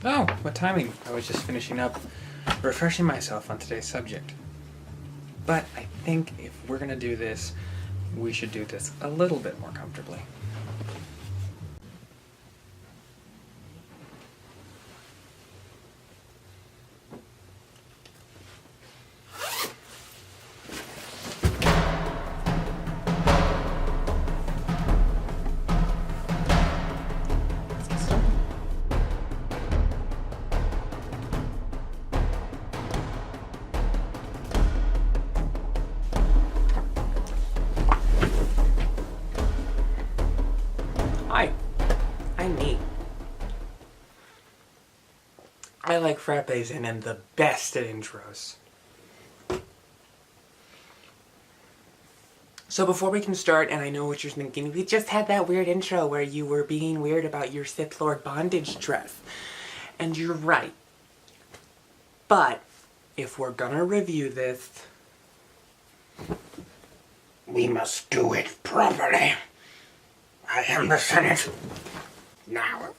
Oh, what timing. I was just finishing up refreshing myself on today's subject. But I think if we're going to do this, we should do this a little bit more comfortably. Hi, I'm me. I like frappes and am the best at intros. So before we can start, and I know what you're thinking, we just had that weird intro where you were being weird about your Sith Lord bondage dress. And you're right. But if we're gonna review this, we must do it properly. I am the Senate. Now,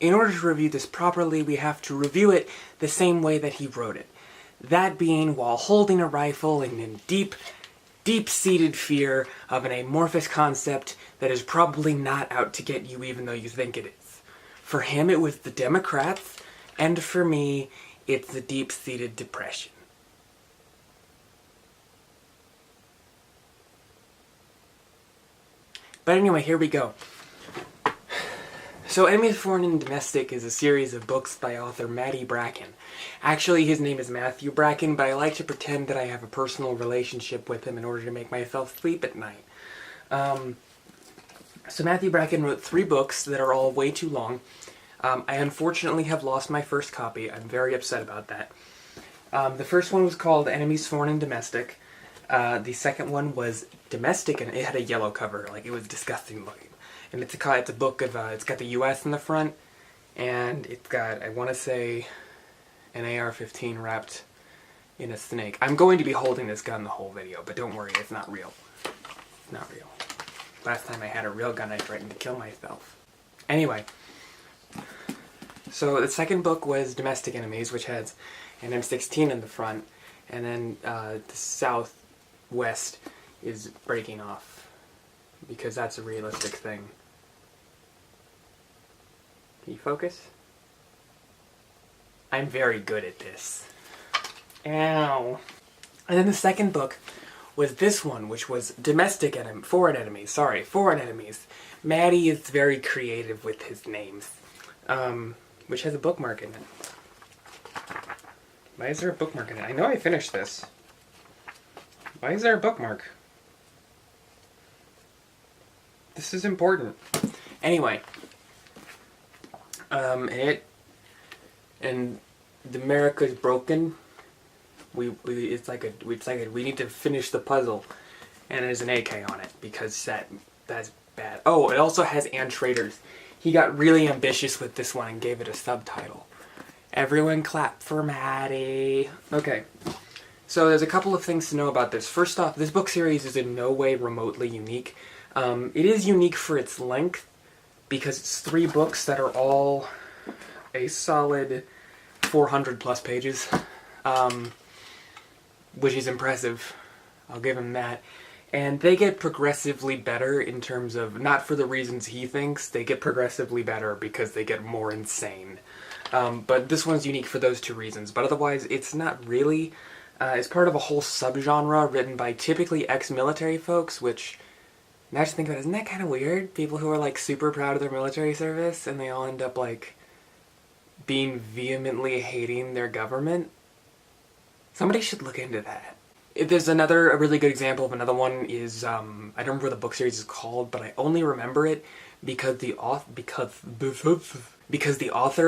in order to review this properly, we have to review it the same way that he wrote it. That being while holding a rifle and in deep, deep-seated fear of an amorphous concept that is probably not out to get you even though you think it is. For him, it was the Democrats, and for me, it's the deep-seated depression. But anyway, here we go. So Enemies Foreign and Domestic is a series of books by author Maddie Bracken. Actually, his name is Matthew Bracken, but I like to pretend that I have a personal relationship with him in order to make myself sleep at night. So Matthew Bracken wrote 3 books that are all way too long. I unfortunately have lost my first copy. I'm very upset about that. The first one was called Enemies Foreign and Domestic. The second one was Domestic, and it had a yellow cover, like it was disgusting looking. And it's a book of, it's got the U.S. in the front, and it's got, I want to say, an AR-15 wrapped in a snake. I'm going to be holding this gun the whole video, but don't worry, it's not real. It's not real. Last time I had a real gun, I threatened to kill myself. Anyway, so the second book was Domestic Enemies, which has an M16 in the front, and then the southwest is breaking off, because that's a realistic thing. Can you focus? I'm very good at this. Ow. And then the second book was this one, which was Foreign Enemies. Maddie is very creative with his names, which has a bookmark in it. Why is there a bookmark in it? I know I finished this. Why is there a bookmark? This is important. Anyway, and the America's broken. We need to finish the puzzle, and there's an AK on it because that's bad. Oh, it also has and traders. He got really ambitious with this one and gave it a subtitle. Everyone clap for Maddie. Okay. So there's a couple of things to know about this. First off, this book series is in no way remotely unique. It is unique for its length, because it's 3 books that are all a solid 400 plus pages, which is impressive. I'll give him that. And they get progressively better in terms of, not for the reasons he thinks, they get progressively better because they get more insane. But this one's unique for those 2 reasons, but otherwise it's not really. It's part of a whole subgenre written by typically ex-military folks, which, now to think about it, isn't that kind of weird? People who are like super proud of their military service and they all end up like being vehemently hating their government. Somebody should look into that. There's a really good example of another one is, I don't remember what the book series is called, but I only remember it because the author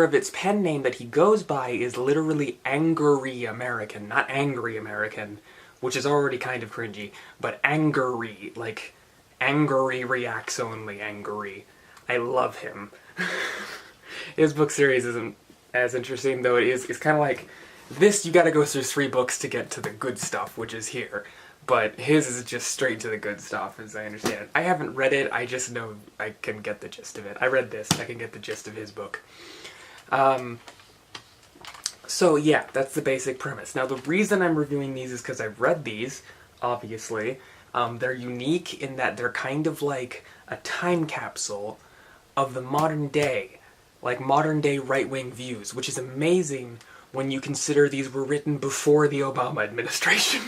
of its pen name that he goes by is literally Angry American, not Angry American, which is already kind of cringy, but Angry, like angry reacts only angry. I love him. His book series isn't as interesting, though it's kind of like, this you gotta go through 3 books to get to the good stuff, which is here. But his is just straight to the good stuff, as I understand it. I haven't read it, I just know I can get the gist of it. I read this, I can get the gist of his book. So yeah, that's the basic premise. Now the reason I'm reviewing these is because I've read these, obviously. They're unique in that they're kind of like a time capsule of the modern day. Like modern day right-wing views, which is amazing when you consider these were written before the Obama administration.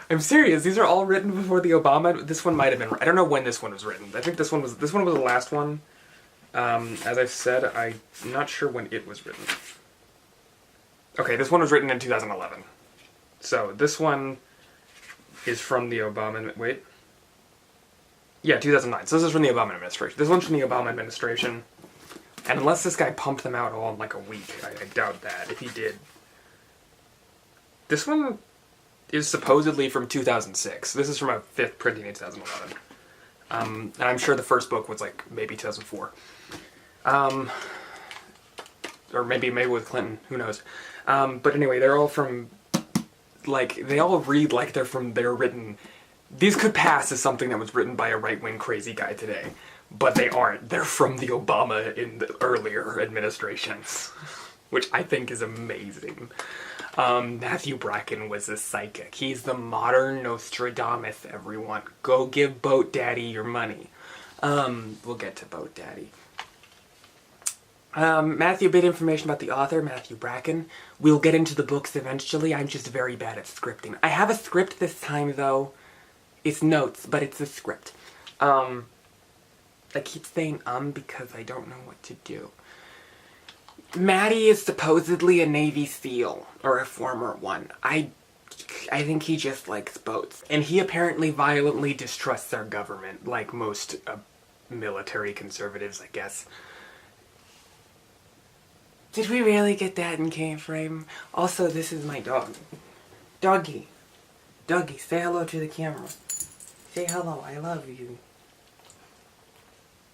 I'm serious, these are all written before the Obama. This one might have been, I don't know when this one was written. I think this one was the last one. As I've said, I'm not sure when it was written. Okay, this one was written in 2011. So this one is from the Obama, wait. Yeah, 2009. So this is from the Obama administration. This one's from the Obama administration. And unless this guy pumped them out all in like a week, I doubt that, if he did. This one is supposedly from 2006. This is from a fifth printing in 2011. And I'm sure the first book was like maybe 2004. Or maybe with Clinton, who knows. But anyway, they're all from, like, they all read like they're written. These could pass as something that was written by a right-wing crazy guy today. But they aren't. They're from the Obama in the earlier administrations. Which I think is amazing. Matthew Bracken was a psychic. He's the modern Nostradamus, everyone. Go give Boat Daddy your money. We'll get to Boat Daddy. Matthew, a bit of information about the author, Matthew Bracken. We'll get into the books eventually. I'm just very bad at scripting. I have a script this time, though. It's notes, but it's a script. I keep saying because I don't know what to do. Maddie is supposedly a Navy SEAL, or a former one. I think he just likes boats. And he apparently violently distrusts our government, like most military conservatives, I guess. Did we really get that in K-frame? Also, this is my dog. Doggy. Doggy, say hello to the camera. Say hello, I love you.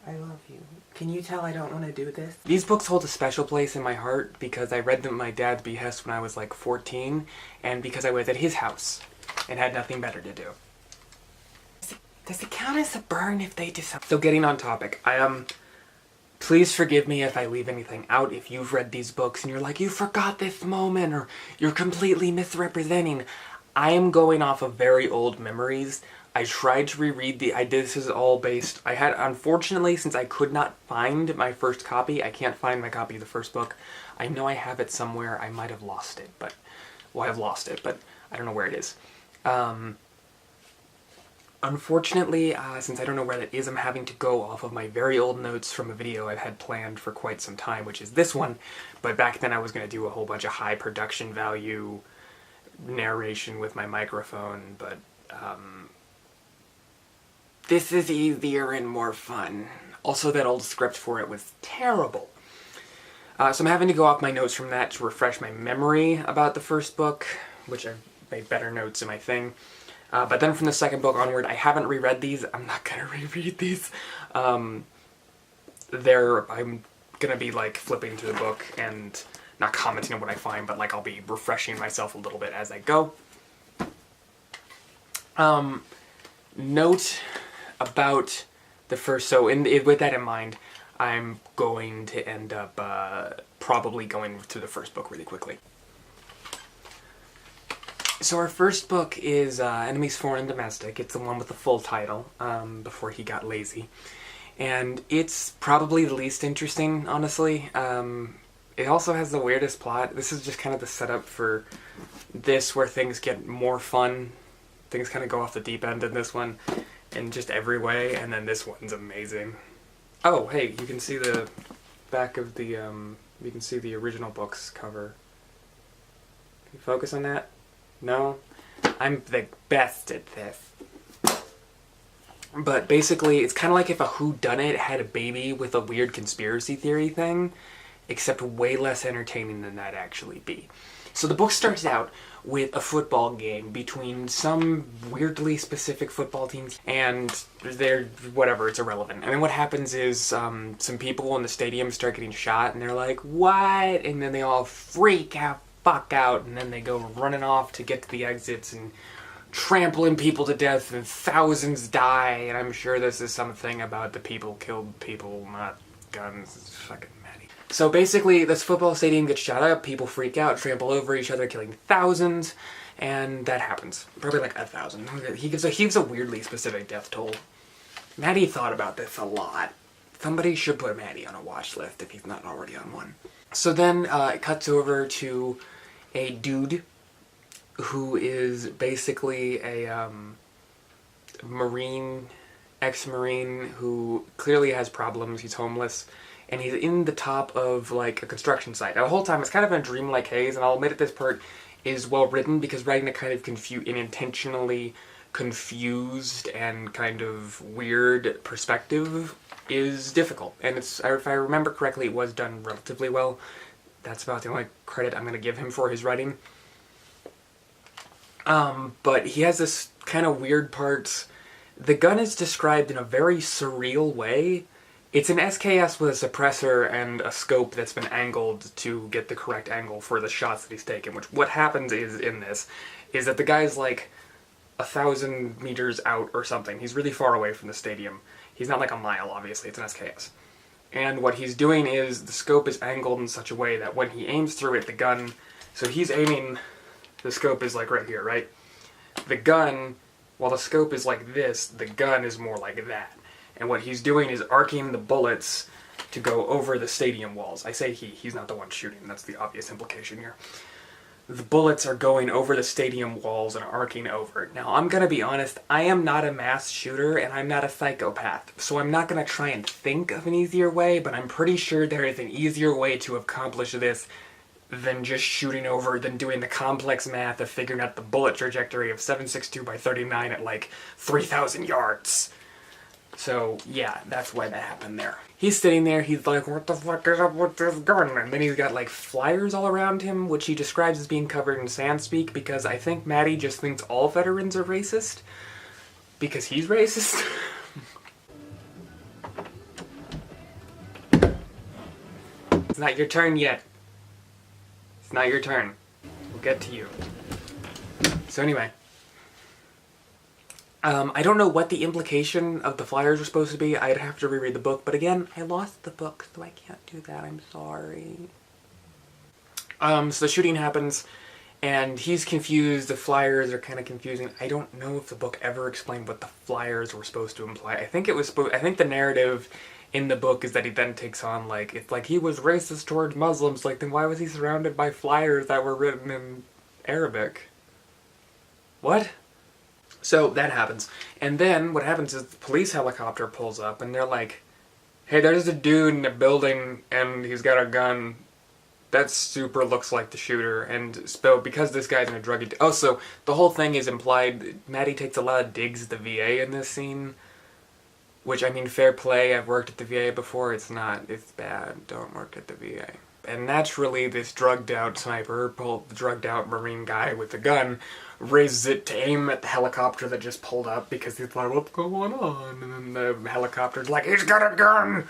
I love you. Can you tell I don't want to do this? These books hold a special place in my heart because I read them at my dad's behest when I was like 14, and because I was at his house and had nothing better to do. Does it count as a burn if they decide? So getting on topic, please forgive me if I leave anything out. If you've read these books and you're like, you forgot this moment, or you're completely misrepresenting. I am going off of very old memories. I tried to reread this is all based, unfortunately, since I could not find my first copy, I can't find my copy of the first book. I know I have it somewhere, I might have lost it, but I don't know where it is. Unfortunately, since I don't know where that is, I'm having to go off of my very old notes from a video I've had planned for quite some time, which is this one, but back then I was going to do a whole bunch of high production value narration with my microphone, but, this is easier and more fun. Also, that old script for it was terrible. So I'm having to go off my notes from that to refresh my memory about the first book, which I've made better notes in my thing. But then from the second book onward, I haven't reread these. I'm not gonna reread these. I'm gonna be like flipping through the book and not commenting on what I find, but like I'll be refreshing myself a little bit as I go. Note about the first, so with that in mind, I'm going to end up probably going through the first book really quickly. So our first book is Enemies Foreign and Domestic. It's the one with the full title, before he got lazy. And it's probably the least interesting, honestly. It also has the weirdest plot. This is just kind of the setup for this, where things get more fun. Things kind of go off the deep end in this one, in just every way, and then this one's amazing. Oh, hey, you can see the back of the, you can see the original book's cover. Can you focus on that? No? I'm the best at this. But basically, it's kind of like if a whodunit had a baby with a weird conspiracy theory thing, except way less entertaining than that'd actually be. So the book starts out with a football game between some weirdly specific football teams, and they're, whatever, it's irrelevant. And then what happens is some people in the stadium start getting shot, and they're like, what? And then they all freak out, fuck out, and then they go running off to get to the exits and trampling people to death and thousands die, and I'm sure this is something about the people killed people, not guns. It's fucking Maddie. So basically, this football stadium gets shot up, people freak out, trample over each other, killing thousands, and that happens. Probably like 1,000. He gives a weirdly specific death toll. Maddie thought about this a lot. Somebody should put Maddie on a watch list if he's not already on one. So then it cuts over to a dude who is basically a Marine, ex-Marine, who clearly has problems. He's homeless, and he's in the top of like a construction site. Now, the whole time it's kind of a dreamlike haze, and I'll admit that this part is well written because writing a kind of intentionally confused and kind of weird perspective is difficult. And it's, if I remember correctly, it was done relatively well. That's about the only credit I'm going to give him for his writing. But he has this kind of weird parts. The gun is described in a very surreal way. It's an SKS with a suppressor and a scope that's been angled to get the correct angle for the shots that he's taken, which what happens is, in this, is that the guy's like 1,000 meters out or something. He's really far away from the stadium. He's not like a mile, obviously, it's an SKS. And what he's doing is, the scope is angled in such a way that when he aims through it, the gun, so he's aiming, the scope is like right here, right? The gun, while the scope is like this, the gun is more like that. And what he's doing is arcing the bullets to go over the stadium walls. I say he's not the one shooting, that's the obvious implication here. The bullets are going over the stadium walls and arcing over. Now, I'm gonna be honest, I am not a mass shooter and I'm not a psychopath, so I'm not gonna try and think of an easier way, but I'm pretty sure there is an easier way to accomplish this than just shooting over, than doing the complex math of figuring out the bullet trajectory of 7.62 by 39 at like 3,000 yards. So, yeah, that's why that happened there. He's sitting there, he's like, what the fuck is up with this gun? And then he's got, like, flyers all around him, which he describes as being covered in sand speak, because I think Maddie just thinks all veterans are racist. Because he's racist. It's not your turn yet. It's not your turn. We'll get to you. So anyway. I don't know what the implication of the flyers were supposed to be. I'd have to reread the book, but again, I lost the book, so I can't do that. I'm sorry. So the shooting happens, and he's confused. The flyers are kind of confusing. I don't know if the book ever explained what the flyers were supposed to imply. I think I think the narrative in the book is that he then takes on, like, if like he was racist towards Muslims, like, then why was he surrounded by flyers that were written in Arabic? What? So that happens. And then what happens is the police helicopter pulls up and they're like, hey, there's a dude in a building and he's got a gun. That super looks like the shooter. And so because this guy's in a drug... Oh, so the whole thing is implied. Maddie takes a lot of digs at the VA in this scene. Which, I mean, fair play. I've worked at the VA before. It's not. It's bad. Don't work at the VA. And naturally, this drugged-out sniper, drugged-out Marine guy with a gun, raises it to aim at the helicopter that just pulled up because he's like, what's going on? And then the helicopter's like, he's got a gun!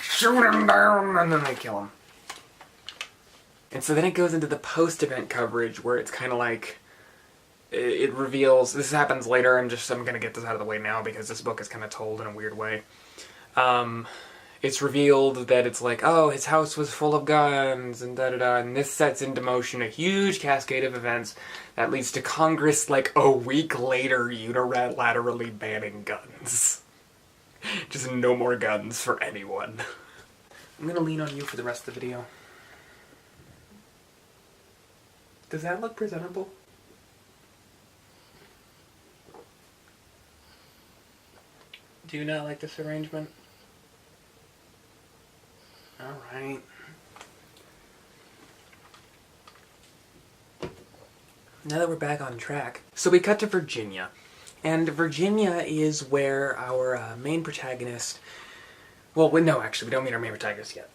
Shoot him down! And then they kill him. And so then it goes into the post-event coverage where it's kind of like, it reveals, this happens later, I'm gonna get this out of the way now because this book is kind of told in a weird way. It's revealed that it's like, oh, his house was full of guns, and da-da-da, and this sets into motion a huge cascade of events that leads to Congress, like, a week later, unilaterally banning guns. Just no more guns for anyone. I'm gonna lean on you for the rest of the video. Does that look presentable? Do you not like this arrangement? Alright. Now that we're back on track. So we cut to Virginia. And Virginia is where our main protagonist... Well, no, actually, we don't meet our main protagonist yet.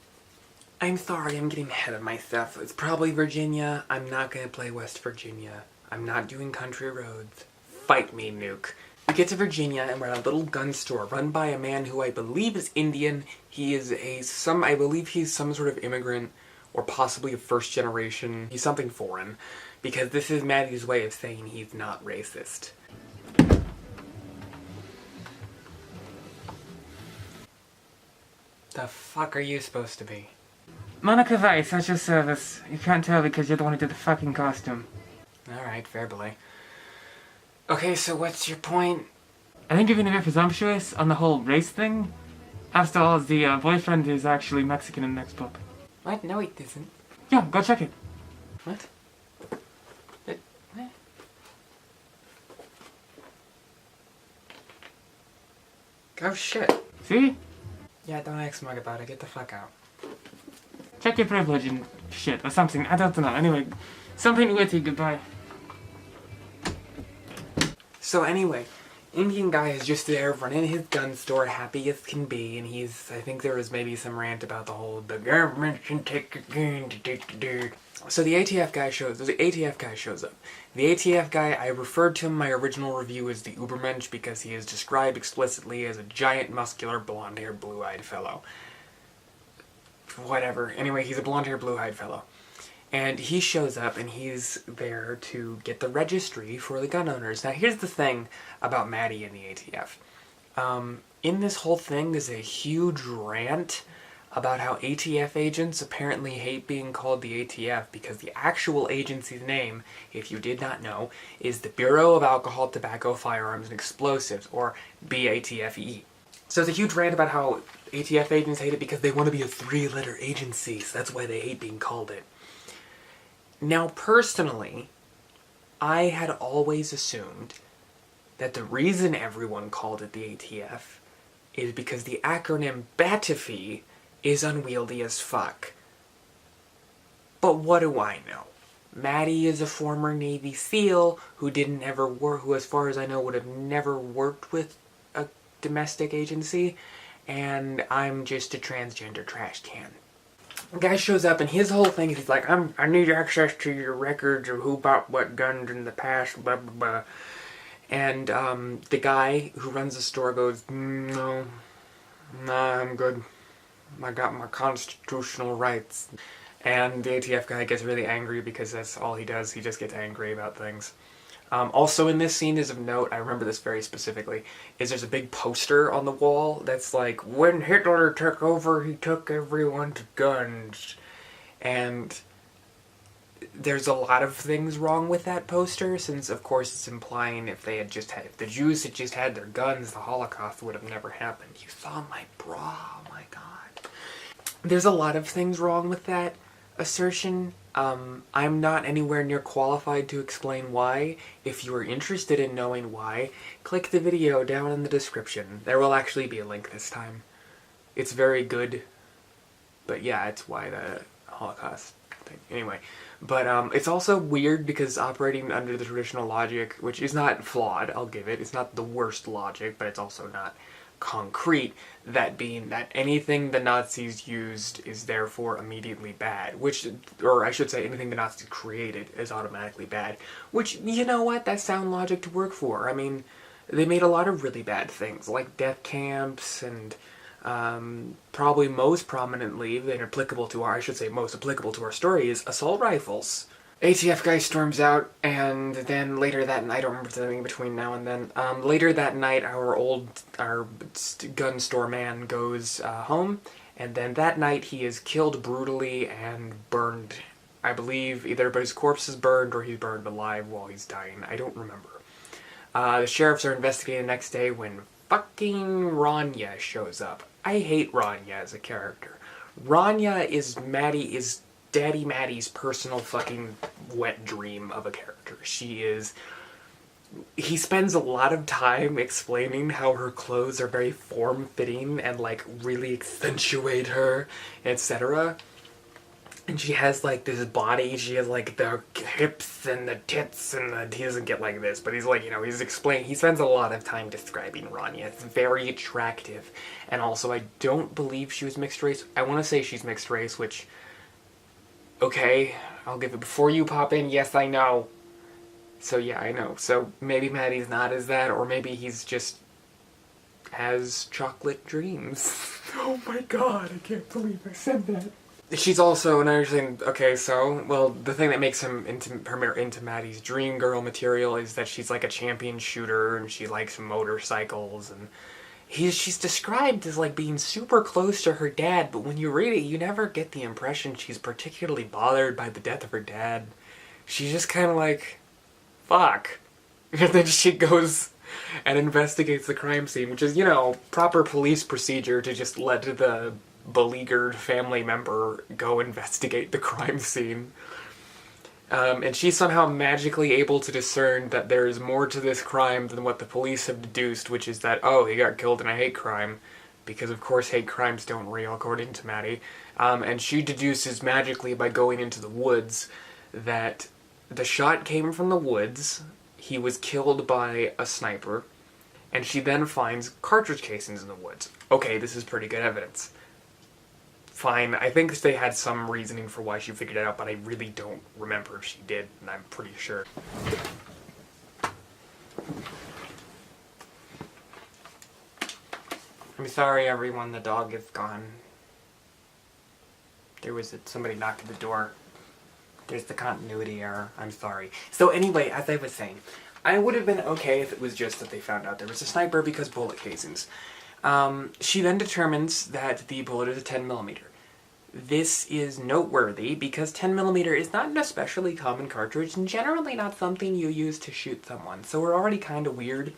I'm sorry, I'm getting ahead of myself. It's probably Virginia. I'm not going to play West Virginia. I'm not doing country roads. Fight me, Nuke. We get to Virginia and we're at a little gun store run by a man who I believe is Indian. He is I believe he's some sort of immigrant or possibly a first generation. He's something foreign because this is Maddie's way of saying he's not racist. The fuck are you supposed to be? Monica Weiss, at your service. You can't tell because you're the one who did the fucking costume. Alright, fair play. Okay, so what's your point? I think you're being a bit presumptuous on the whole race thing. After all, the boyfriend is actually Mexican in the next book. What? No, it isn't. Yeah, go check it. What? What? Oh shit. See? Yeah, don't act smug about it. Get the fuck out. Check your privilege and shit, or something. I don't know. Anyway, something witty, goodbye. So anyway, Indian guy is just there running his gun store happy as can be, and I think there was maybe some rant about the whole, the government can take a gun to take the dirt. So the ATF guy shows up. The ATF guy, I referred to him in my original review as the Ubermensch because he is described explicitly as a giant, muscular, blonde-haired, blue-eyed fellow. Whatever. Anyway, he's a blonde-haired, blue-eyed fellow. And he shows up and he's there to get the registry for the gun owners. Now here's the thing about Maddie and the ATF. In this whole thing there's a huge rant about how ATF agents apparently hate being called the ATF because the actual agency's name, if you did not know, is the Bureau of Alcohol, Tobacco, Firearms, and Explosives, or BATFE. So there's a huge rant about how ATF agents hate it because they want to be a three-letter agency, so that's why they hate being called it. Now, personally, I had always assumed that the reason everyone called it the ATF is because the acronym BATFE is unwieldy as fuck. But what do I know? Maddie is a former Navy SEAL who who as far as I know would have never worked with a domestic agency, and I'm just a transgender trash can. The guy shows up and his whole thing is he's like, I need access to your records of who bought what guns in the past, blah blah blah. And the guy who runs the store goes, no, nah, I'm good. I got my constitutional rights. And the ATF guy gets really angry because that's all he does. He just gets angry about things. Also in this scene is of note, I remember this very specifically, is there's a big poster on the wall that's like, when Hitler took over, he took everyone's guns. And there's a lot of things wrong with that poster, since of course it's implying if the Jews had just had their guns, the Holocaust would have never happened. You saw my bra, oh my god. There's a lot of things wrong with that assertion. I'm not anywhere near qualified to explain why. If you are interested in knowing why, click the video down in the description. There will actually be a link this time. It's very good, but yeah, it's why the Holocaust thing. Anyway, but it's also weird because operating under the traditional logic, which is not flawed, I'll give it, it's not the worst logic, but it's also not concrete, that being that anything the Nazis used is therefore immediately bad, or I should say anything the Nazis created is automatically bad, which, you know what, that's sound logic to work for. I mean, they made a lot of really bad things, like death camps, and probably most prominently, and applicable to most applicable to our story, is assault rifles. ATF guy storms out, and then later that night, I don't remember anything between now and then, later that night our gun store man goes home, and then that night he is killed brutally and burned. I believe either his corpse is burned or he's burned alive while he's dying. I don't remember. The sheriffs are investigating the next day when fucking Rania shows up. I hate Rania as a character. Rania is Daddy Maddie's personal fucking wet dream of a character. He spends a lot of time explaining how her clothes are very form-fitting and, like, really accentuate her, etc. And she has, like, this body, she has, like, the hips and the tits and he doesn't get like this, but he's, like, you know, he spends a lot of time describing Rania. It's very attractive. And also, I don't believe she was mixed race. I want to say she's mixed race, which... okay, I'll give it before you pop in, yes, I know. So yeah, I know. So maybe Maddie's not as that, or maybe he's just has chocolate dreams. Oh my god, I can't believe I said that. She's also another thing, okay, so, well, the thing that makes him into Maddie's dream girl material is that she's like a champion shooter, and she likes motorcycles, and she's described as like being super close to her dad, but when you read it, you never get the impression she's particularly bothered by the death of her dad. She's just kind of like, fuck. And then she goes and investigates the crime scene, which is, you know, proper police procedure to just let the beleaguered family member go investigate the crime scene. And she's somehow magically able to discern that there is more to this crime than what the police have deduced, which is that, oh, he got killed in a hate crime. Because, of course, hate crimes don't real, according to Maddie. And she deduces magically by going into the woods that the shot came from the woods, he was killed by a sniper, and she then finds cartridge casings in the woods. Okay, this is pretty good evidence. Fine, I think they had some reasoning for why she figured it out, but I really don't remember if she did, and I'm pretty sure. I'm sorry, everyone, the dog is gone. Somebody knocked at the door. There's the continuity error. I'm sorry. So anyway, as I was saying, I would have been okay if it was just that they found out there was a sniper because bullet casings. She then determines that the bullet is a 10mm. This is noteworthy because 10mm is not an especially common cartridge and generally not something you use to shoot someone. So we're already kind of weird.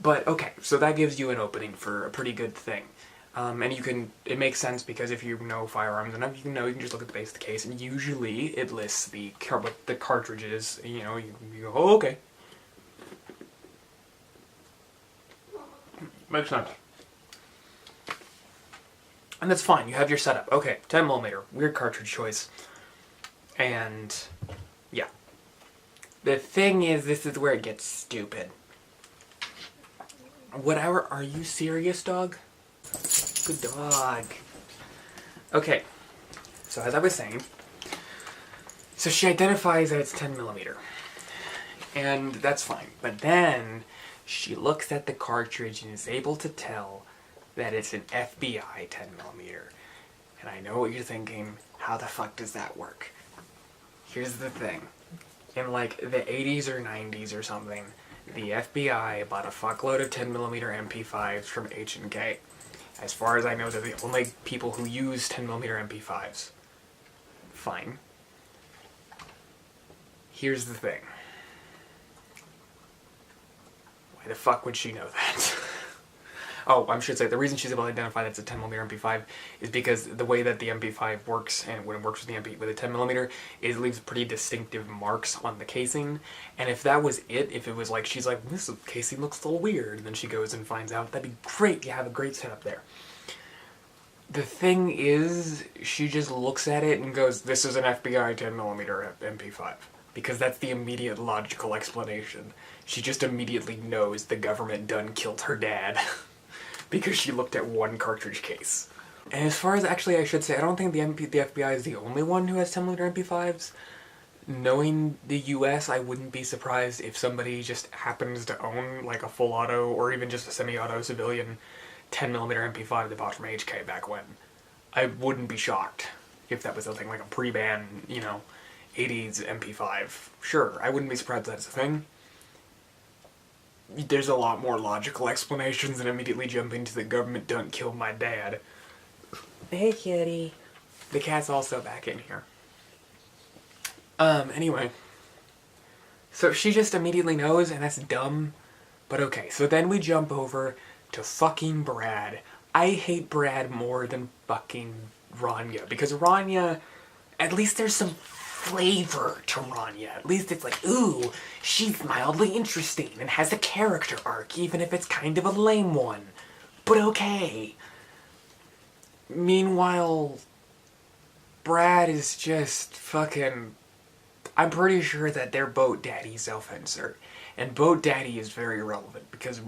But okay, so that gives you an opening for a pretty good thing. And it makes sense because if you know firearms enough, you can just look at the base of the case, and usually it lists the cartridges, you go, oh, okay. Makes sense. And that's fine, you have your setup. Okay, 10mm, weird cartridge choice. And, yeah. The thing is, this is where it gets stupid. Whatever, are you serious, dog? Good dog. Okay, so as I was saying, so she identifies that it's 10mm. And that's fine. But then she looks at the cartridge and is able to tell that it's an FBI 10mm. And I know what you're thinking, how the fuck does that work? Here's the thing. In like the 80s or 90s or something, the FBI bought a fuckload of 10mm MP5s from H&K. As far as I know, they're the only people who use 10mm MP5s. Fine. Here's the thing. Why the fuck would she know that? Oh, I should say, the reason she's able to identify that it's a 10mm MP5 is because the way that the MP5 works, and when it works with the 10mm, is it leaves pretty distinctive marks on the casing. And if that was it, if it was like, she's like, this casing looks a little weird, and then she goes and finds out, that'd be great, you have a great setup there. The thing is, she just looks at it and goes, this is an FBI 10mm MP5. Because that's the immediate logical explanation. She just immediately knows the government done killed her dad. Because she looked at one cartridge case. And as far as, actually I should say, I don't think the FBI is the only one who has 10mm MP5s. Knowing the US, I wouldn't be surprised if somebody just happens to own like a full auto or even just a semi-auto civilian 10mm MP5 they bought from HK back when. I wouldn't be shocked if that was something like a pre-ban, 80s MP5. Sure, I wouldn't be surprised that's a thing. There's a lot more logical explanations than immediately jumping to the government don't kill my dad. Hey, kitty. The cat's also back in here. Anyway. So she just immediately knows, and that's dumb. But okay, so then we jump over to fucking Brad. I hate Brad more than fucking Rania. Because Rania, at least there's some flavor to Rania. At least it's like, ooh, she's mildly interesting and has a character arc, even if it's kind of a lame one. But okay. Meanwhile, Brad is just fucking... I'm pretty sure that they're Boat Daddy self-insert. And Boat Daddy is very relevant because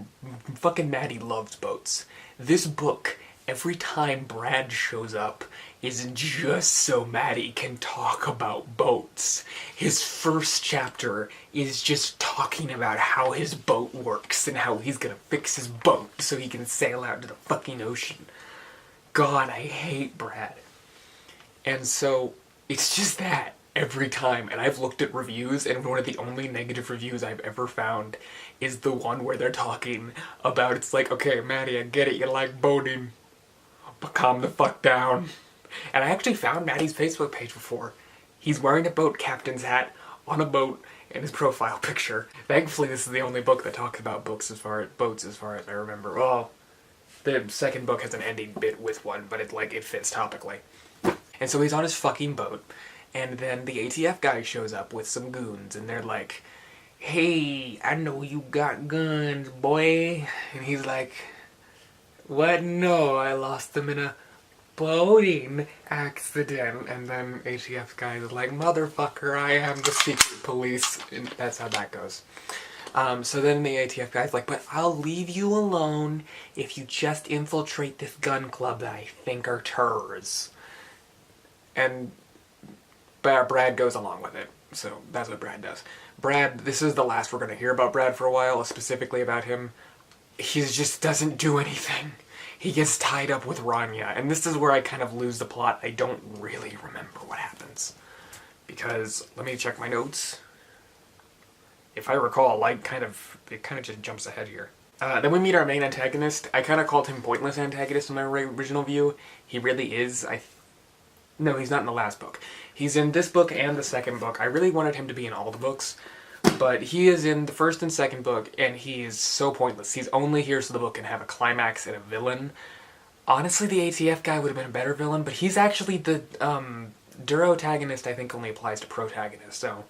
fucking Maddie loves boats. This book, every time Brad shows up, is just so Maddie can talk about boats. His first chapter is just talking about how his boat works and how he's gonna fix his boat so he can sail out to the fucking ocean. God, I hate Brad. And so, it's just that. every time, and I've looked at reviews, and one of the only negative reviews I've ever found is the one where they're talking about, it's like, okay, Maddie, I get it, you like boating, but calm the fuck down. And I actually found Maddie's Facebook page before. He's wearing a boat captain's hat on a boat in his profile picture. Thankfully, this is the only book that talks about boats as far as I remember. Well, the second book has an ending bit with one, but it fits topically. And so he's on his fucking boat, and then the ATF guy shows up with some goons, and they're like, hey, I know you got guns, boy. And he's like, what? No, I lost them in a boating accident. And then ATF guy is like, motherfucker, I am the secret police. And that's how that goes. So then the ATF guy's like, but I'll leave you alone if you just infiltrate this gun club that I think are terrorists. And Brad goes along with it. So that's what Brad does. Brad, this is the last we're going to hear about Brad for a while, specifically about him. He just doesn't do anything. He gets tied up with Rania, and this is where I kind of lose the plot. I don't really remember what happens. Because, let me check my notes. If I recall, it kind of just jumps ahead here. Then we meet our main antagonist. I kind of called him pointless antagonist in my original view. He really is. No, he's not in the last book. He's in this book and the second book. I really wanted him to be in all the books, but he is in the first and second book, and he is so pointless. He's only here so the book can have a climax and a villain. Honestly, the ATF guy would have been a better villain, but he's actually the Durotagonist. I think only applies to protagonist, so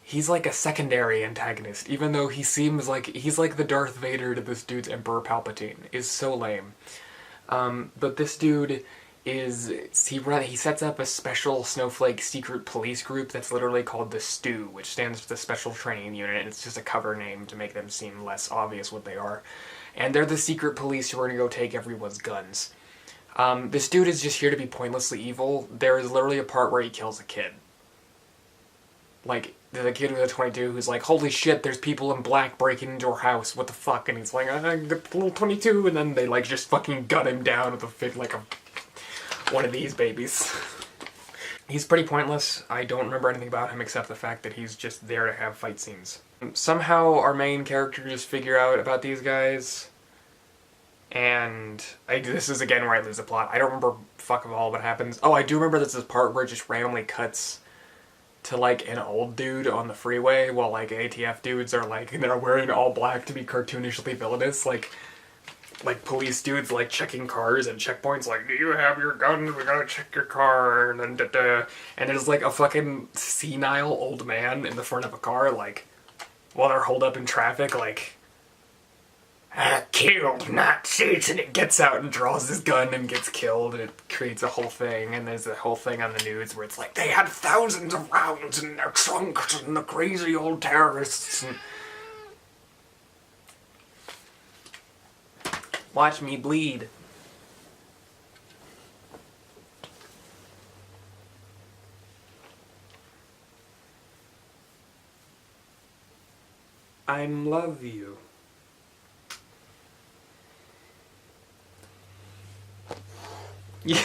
he's like a secondary antagonist, even though he seems like he's like the Darth Vader to this dude's Emperor Palpatine. Is so lame. But this dude he sets up a special snowflake secret police group that's literally called the STU, which stands for the Special Training Unit, and it's just a cover name to make them seem less obvious what they are. And they're the secret police who are going to go take everyone's guns. This dude is just here to be pointlessly evil. There is literally a part where he kills a kid. Like, there's a kid who's a 22 who's like, holy shit, there's people in black breaking into our house, what the fuck? And he's like, the little 22, and then they just fucking gun him down with one of these babies. He's pretty pointless. I don't remember anything about him except the fact that he's just there to have fight scenes. Somehow our main characters figure out about these guys, and this is again where I lose the plot. I don't remember fuck of all what happens. Oh, I do remember there's this part where it just randomly cuts to an old dude on the freeway while ATF dudes are they're wearing all black to be cartoonishly villainous, like police dudes checking cars and checkpoints, do you have your guns? We gotta check your car, and then and there's a fucking senile old man in the front of a car while they're holed up in traffic I killed Nazis, and it gets out and draws his gun and gets killed, and it creates a whole thing, and there's a whole thing on the news where it's they had thousands of rounds in their trunks, and the crazy old terrorists, and watch me bleed. I love you. Yeah,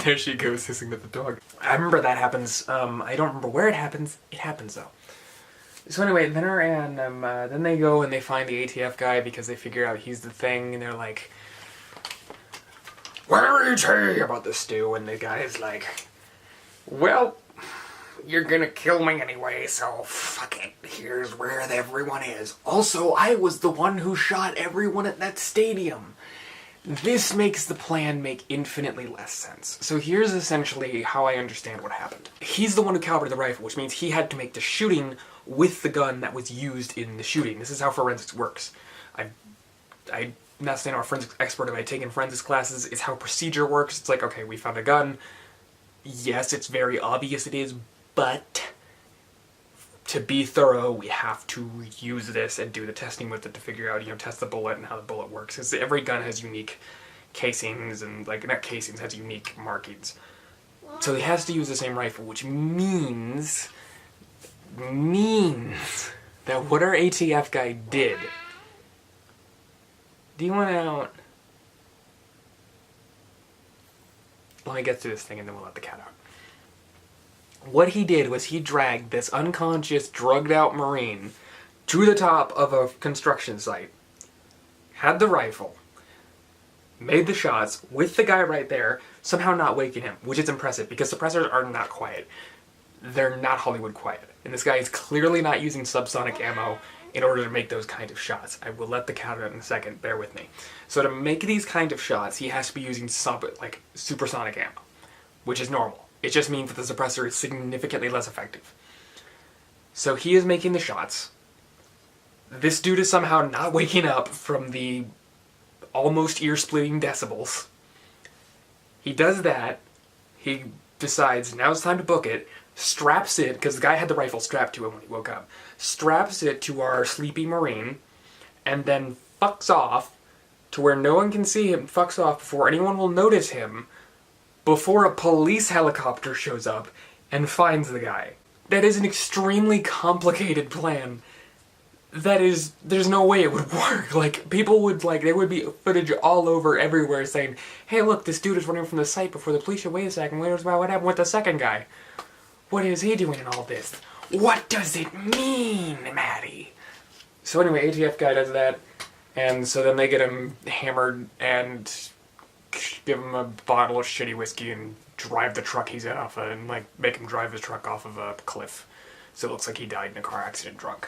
there she goes hissing at the dog. I remember that happens. I don't remember where it happens. It happens though. So anyway, then they go and they find the ATF guy because they figure out he's the thing, and they're like, where is he? About the stew, and the guy's like, well, you're gonna kill me anyway, so fuck it. Here's where everyone is. Also, I was the one who shot everyone at that stadium. This makes the plan make infinitely less sense. So here's essentially how I understand what happened. He's the one who calibrated the rifle, which means he had to make the shooting with the gun that was used in the shooting. This is how forensics works. I'm not saying I'm a forensics expert. If I've taken forensics classes, it's how procedure works. It's okay, we found a gun. Yes, it's very obvious it is, but to be thorough, we have to use this and do the testing with it to figure out, test the bullet and how the bullet works. Because every gun has unique casings and, not casings, has unique markings. So he has to use the same rifle, which means that what our ATF guy did... Do you want out? Let me get through this thing and then we'll let the cat out. What he did was he dragged this unconscious, drugged out Marine to the top of a construction site, had the rifle, made the shots with the guy right there, somehow not waking him, which is impressive because suppressors are not quiet. They're not Hollywood quiet. And this guy is clearly not using subsonic ammo in order to make those kind of shots. I will let the count out in a second, bear with me. So to make these kind of shots, he has to be using supersonic ammo, which is normal. It just means that the suppressor is significantly less effective. So he is making the shots. This dude is somehow not waking up from the almost ear-splitting decibels. He does that. He decides now it's time to book it. Straps it, because the guy had the rifle strapped to him when he woke up. Straps it to our sleepy Marine, and then fucks off to where no one can see him. Fucks off before anyone will notice him, before a police helicopter shows up and finds the guy. That is an extremely complicated plan. There's no way it would work. Like, people would, there would be footage all over everywhere saying, hey look, this dude is running from the site before the police show. Wait a second, what happened with the second guy? What is he doing in all this? What does it mean, Maddie? So anyway, ATF guy does that, and so then they get him hammered and give him a bottle of shitty whiskey and drive the truck he's in off of, and make him drive his truck off of a cliff. So it looks like he died in a car accident drunk.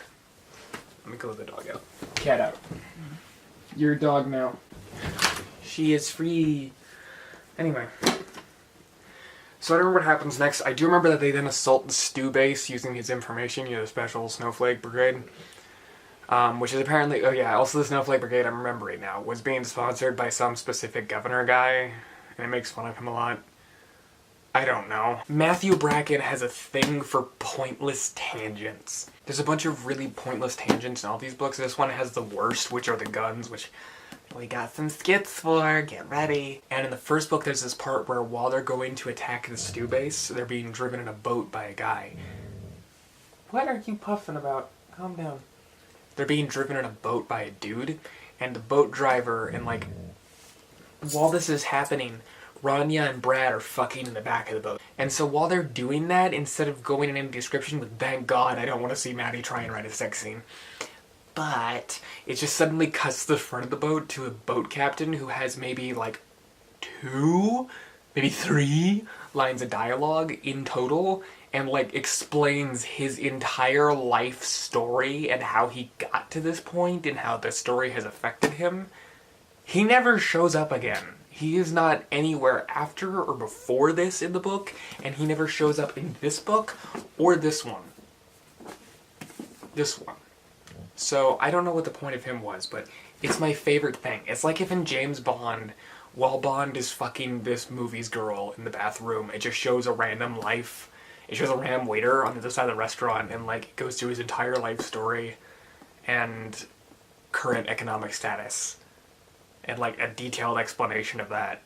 Let me go let the dog out. Cat out. Your dog now. She is free. Anyway. So I don't remember what happens next. I do remember that they then assault the Stu base using his information, the Special Snowflake Brigade. Which is apparently, also the Snowflake Brigade, I'm remembering now, was being sponsored by some specific governor guy, and it makes fun of him a lot. I don't know. Matthew Bracken has a thing for pointless tangents. There's a bunch of really pointless tangents in all these books. This one has the worst, which are the guns, which we got some skits for, get ready. And in the first book there's this part where while they're going to attack the Stu base, they're being driven in a boat by a guy. What are you puffing about? Calm down. They're being driven in a boat by a dude, and the boat driver, and while this is happening, Rania and Brad are fucking in the back of the boat. And so while they're doing that, instead of going in any description with, thank God I don't want to see Maddie try and write a sex scene, but it just suddenly cuts to the front of the boat to a boat captain who has maybe 2, maybe 3 lines of dialogue in total, and explains his entire life story and how he got to this point and how the story has affected him. He never shows up again. He is not anywhere after or before this in the book, and he never shows up in this book or this one. This one. So I don't know what the point of him was, but it's my favorite thing. It's like if in James Bond, while Bond is fucking this movie's girl in the bathroom, it just shows a random life. It shows a random waiter on the other side of the restaurant, and it goes through his entire life story and current economic status. And a detailed explanation of that.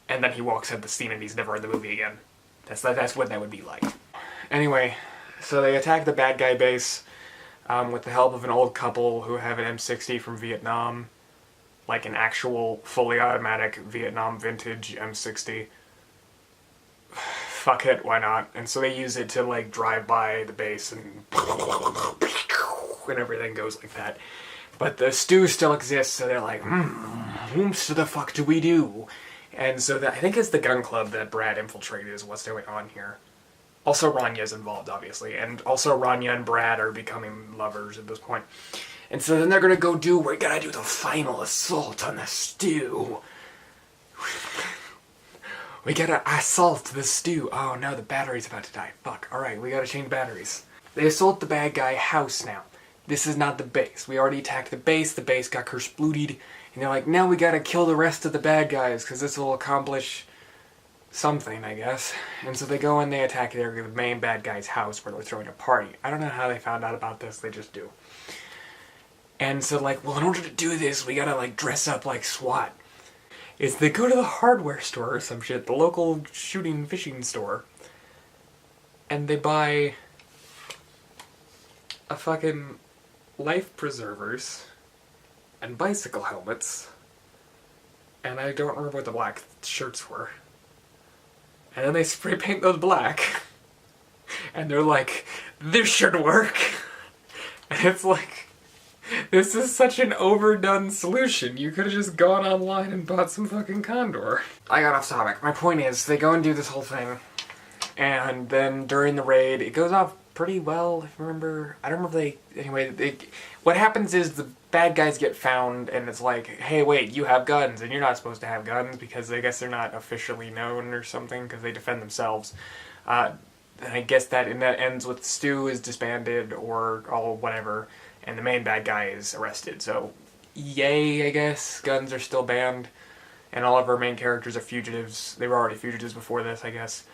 And then he walks out the scene and he's never in the movie again. That's what that would be like. Anyway, so they attack the bad guy base with the help of an old couple who have an M60 from Vietnam. An actual fully automatic Vietnam vintage M60. Fuck it, why not? And so they use it to drive by the base and everything goes like that. But the Stu still exists, so they're like, so the fuck do we do? And so I think it's the gun club that Brad infiltrated is what's going on here. Also Ranya's involved, obviously, and also Rania and Brad are becoming lovers at this point. And so then they're gonna we're gonna do the final assault on the Stu. We gotta assault the Stu. Oh no, the battery's about to die. Fuck, alright, we gotta change batteries. They assault the bad guy house now. This is not the base. We already attacked the base got cursed-blooted, and they're like, now we gotta kill the rest of the bad guys, because this will accomplish something, I guess. And so they go and they attack the main bad guy's house where they're throwing a party. I don't know how they found out about this, they just do. And so well, in order to do this, we gotta dress up like SWAT. They go to the hardware store or some shit, the local fishing store, and they buy a fucking life preservers and bicycle helmets, and I don't remember what the black shirts were. And then they spray paint those black, And they're like, this should work. And it's like, this is such an overdone solution. You could have just gone online and bought some fucking Condor. I got off topic. My point is, they go and do this whole thing. And then during the raid, it goes off pretty well, if you remember. I don't remember if they... Anyway, what happens is the bad guys get found, and it's like, hey, wait, you have guns, and you're not supposed to have guns, because I guess they're not officially known or something, because they defend themselves. And I guess that ends with Stu is disbanded, or all whatever, and the main bad guy is arrested. So, yay, I guess. Guns are still banned, and all of our main characters are fugitives. They were already fugitives before this, I guess.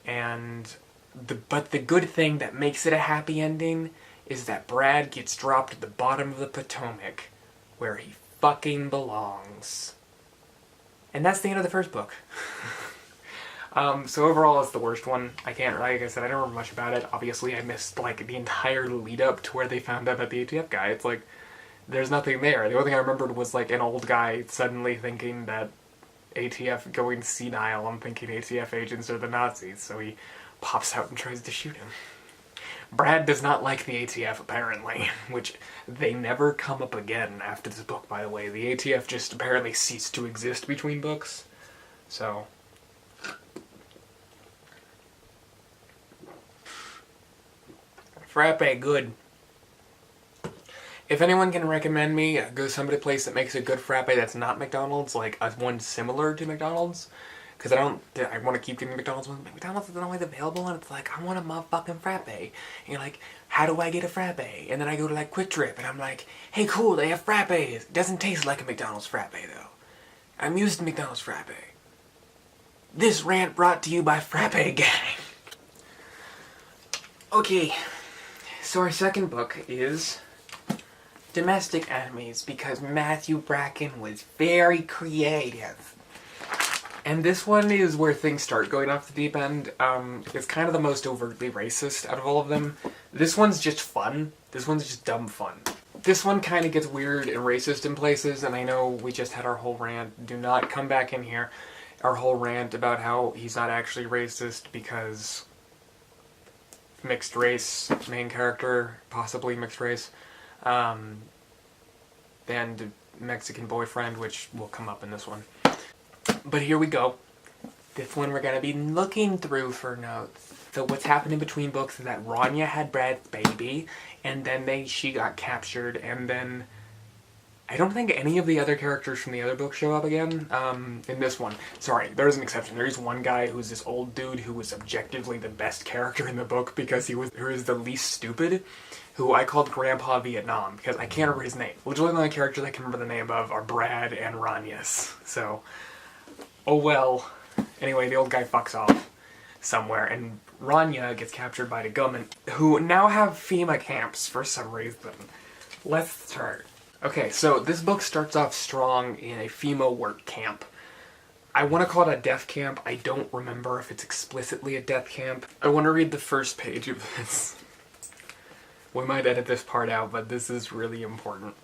But the good thing that makes it a happy ending is that Brad gets dropped at the bottom of the Potomac, where he fucking belongs. And that's the end of the first book. So overall, it's the worst one. Like I said, I don't remember much about it. Obviously, I missed, like, the entire lead-up to where they found out about the ATF guy. It's like, there's nothing there. The only thing I remembered was, like, an old guy suddenly thinking that ATF going senile. I'm thinking ATF agents are the Nazis, so he pops out and tries to shoot him. Brad does not like the ATF, apparently, which they never come up again after this book, by the way. The ATF just apparently ceased to exist between books, so... Frappe, good. If anyone can recommend me, go to somebody place that makes a good frappe that's not McDonald's, like one similar to McDonald's, because I want to keep getting McDonald's ones. McDonald's isn't always available, and it's like, I want a motherfucking frappe. And you're like, how do I get a frappe? And then I go to like Quick Trip, and I'm like, hey, cool, they have frappes. It doesn't taste like a McDonald's frappe, though. I'm used to McDonald's frappe. This rant brought to you by Frappe Gang. Okay, so our second book is Domestic Enemies, because Matthew Bracken was very creative. And this one is where things start going off the deep end. It's kind of the most overtly racist out of all of them. This one's just fun. This one's just dumb fun. This one kind of gets weird and racist in places, and I know we just had our whole rant. Do not come back in here. Our whole rant about how he's not actually racist because mixed race, main character, possibly mixed race. And Mexican boyfriend, which will come up in this one. But here we go. This one we're going to be looking through for notes. So what's happening between books is that Rania had Brad's baby, and then she got captured, and then I don't think any of the other characters from the other book show up again in this one. Sorry, there's an exception. There's one guy who's this old dude who was objectively the best character in the book because he was the least stupid, who I called Grandpa Vietnam, because I can't remember his name. Literally the only characters I can remember the name of are Brad and Rania's. So, oh well. Anyway, the old guy fucks off somewhere, and Rania gets captured by the government, who now have FEMA camps for some reason. Let's start. Okay, so this book starts off strong in a FEMA work camp. I want to call it a death camp. I don't remember if it's explicitly a death camp. I want to read the first page of this. We might edit this part out, but this is really important.